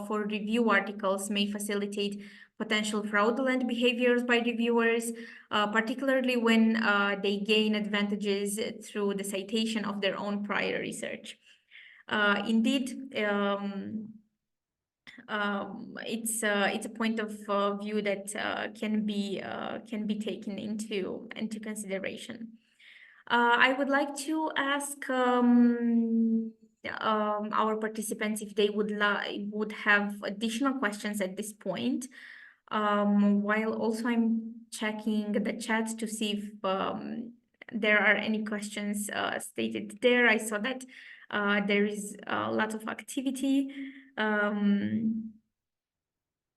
for review articles may facilitate potential fraudulent behaviors by reviewers, particularly when they gain advantages through the citation of their own prior research. Indeed, it's a point of view that can be taken into consideration. I would like to ask our participants if they would have additional questions at this point. While also I'm checking the chat to see if there are any questions stated there. I saw that there is a lot of activity.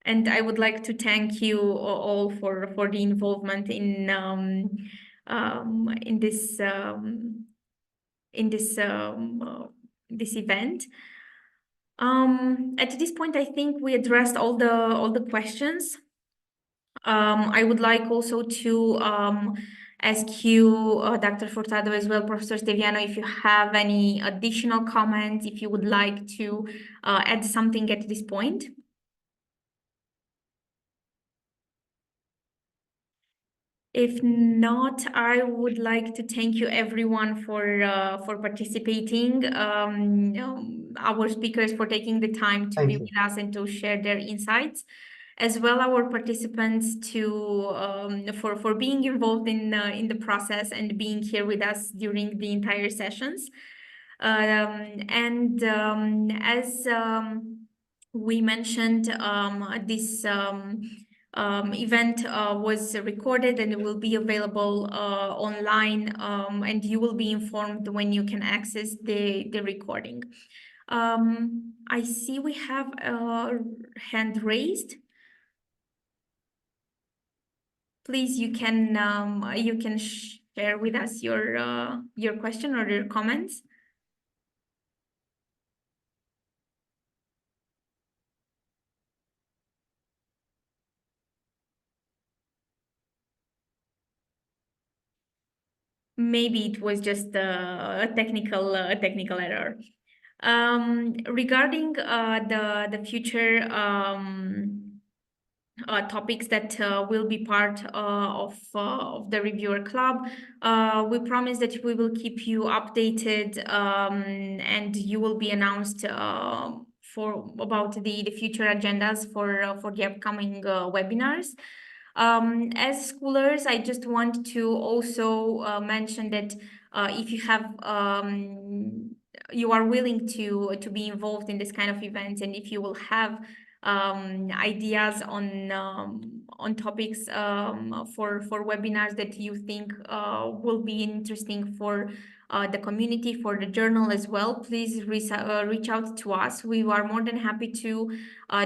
And I would like to thank you all for the involvement in this this event. At this point, I think we addressed all the questions. I would like also to ask you, Dr. Furtado, as well, Professor Steviano, if you have any additional comments, if you would like to add something at this point. If not, I would like to thank you everyone for participating. Our speakers for taking the time to be with us and to share their insights, as well our participants to for being involved in the process and being here with us during the entire sessions. As we mentioned, this event was recorded and it will be available online, and you will be informed when you can access the recording. I see we have a hand raised. Please, you can share with us your question or your comments. Maybe it was just a technical error. Regarding the future topics that will be part of the reviewer club, we promise that we will keep you updated, and you will be announced about the future agendas for the upcoming webinars. As schoolers, I just want to also mention that if you have you are willing to be involved in this kind of events, and if you will have ideas on topics for webinars that you think will be interesting for the community, for the journal as well, please reach out to us. We are more than happy to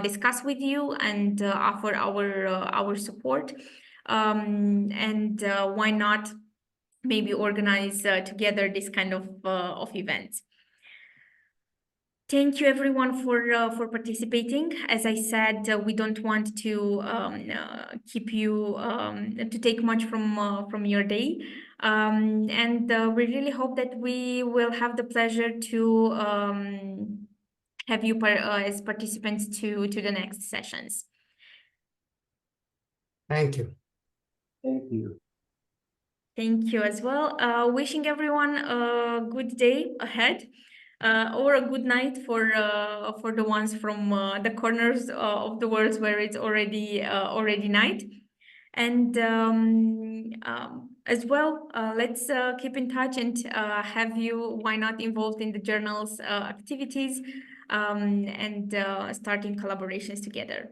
discuss with you and offer our support. Why not maybe organize together this kind of events. Thank you everyone for participating. As I said, we don't want to keep you to take much from your day, and we really hope that we will have the pleasure to have you as participants to the next sessions. Thank you. Thank you. Thank you as well. Wishing everyone a good day ahead. Or a good night for the ones from the corners of the world where it's already night. And as well, let's keep in touch and have you, why not, involved in the journal's activities, and starting collaborations together.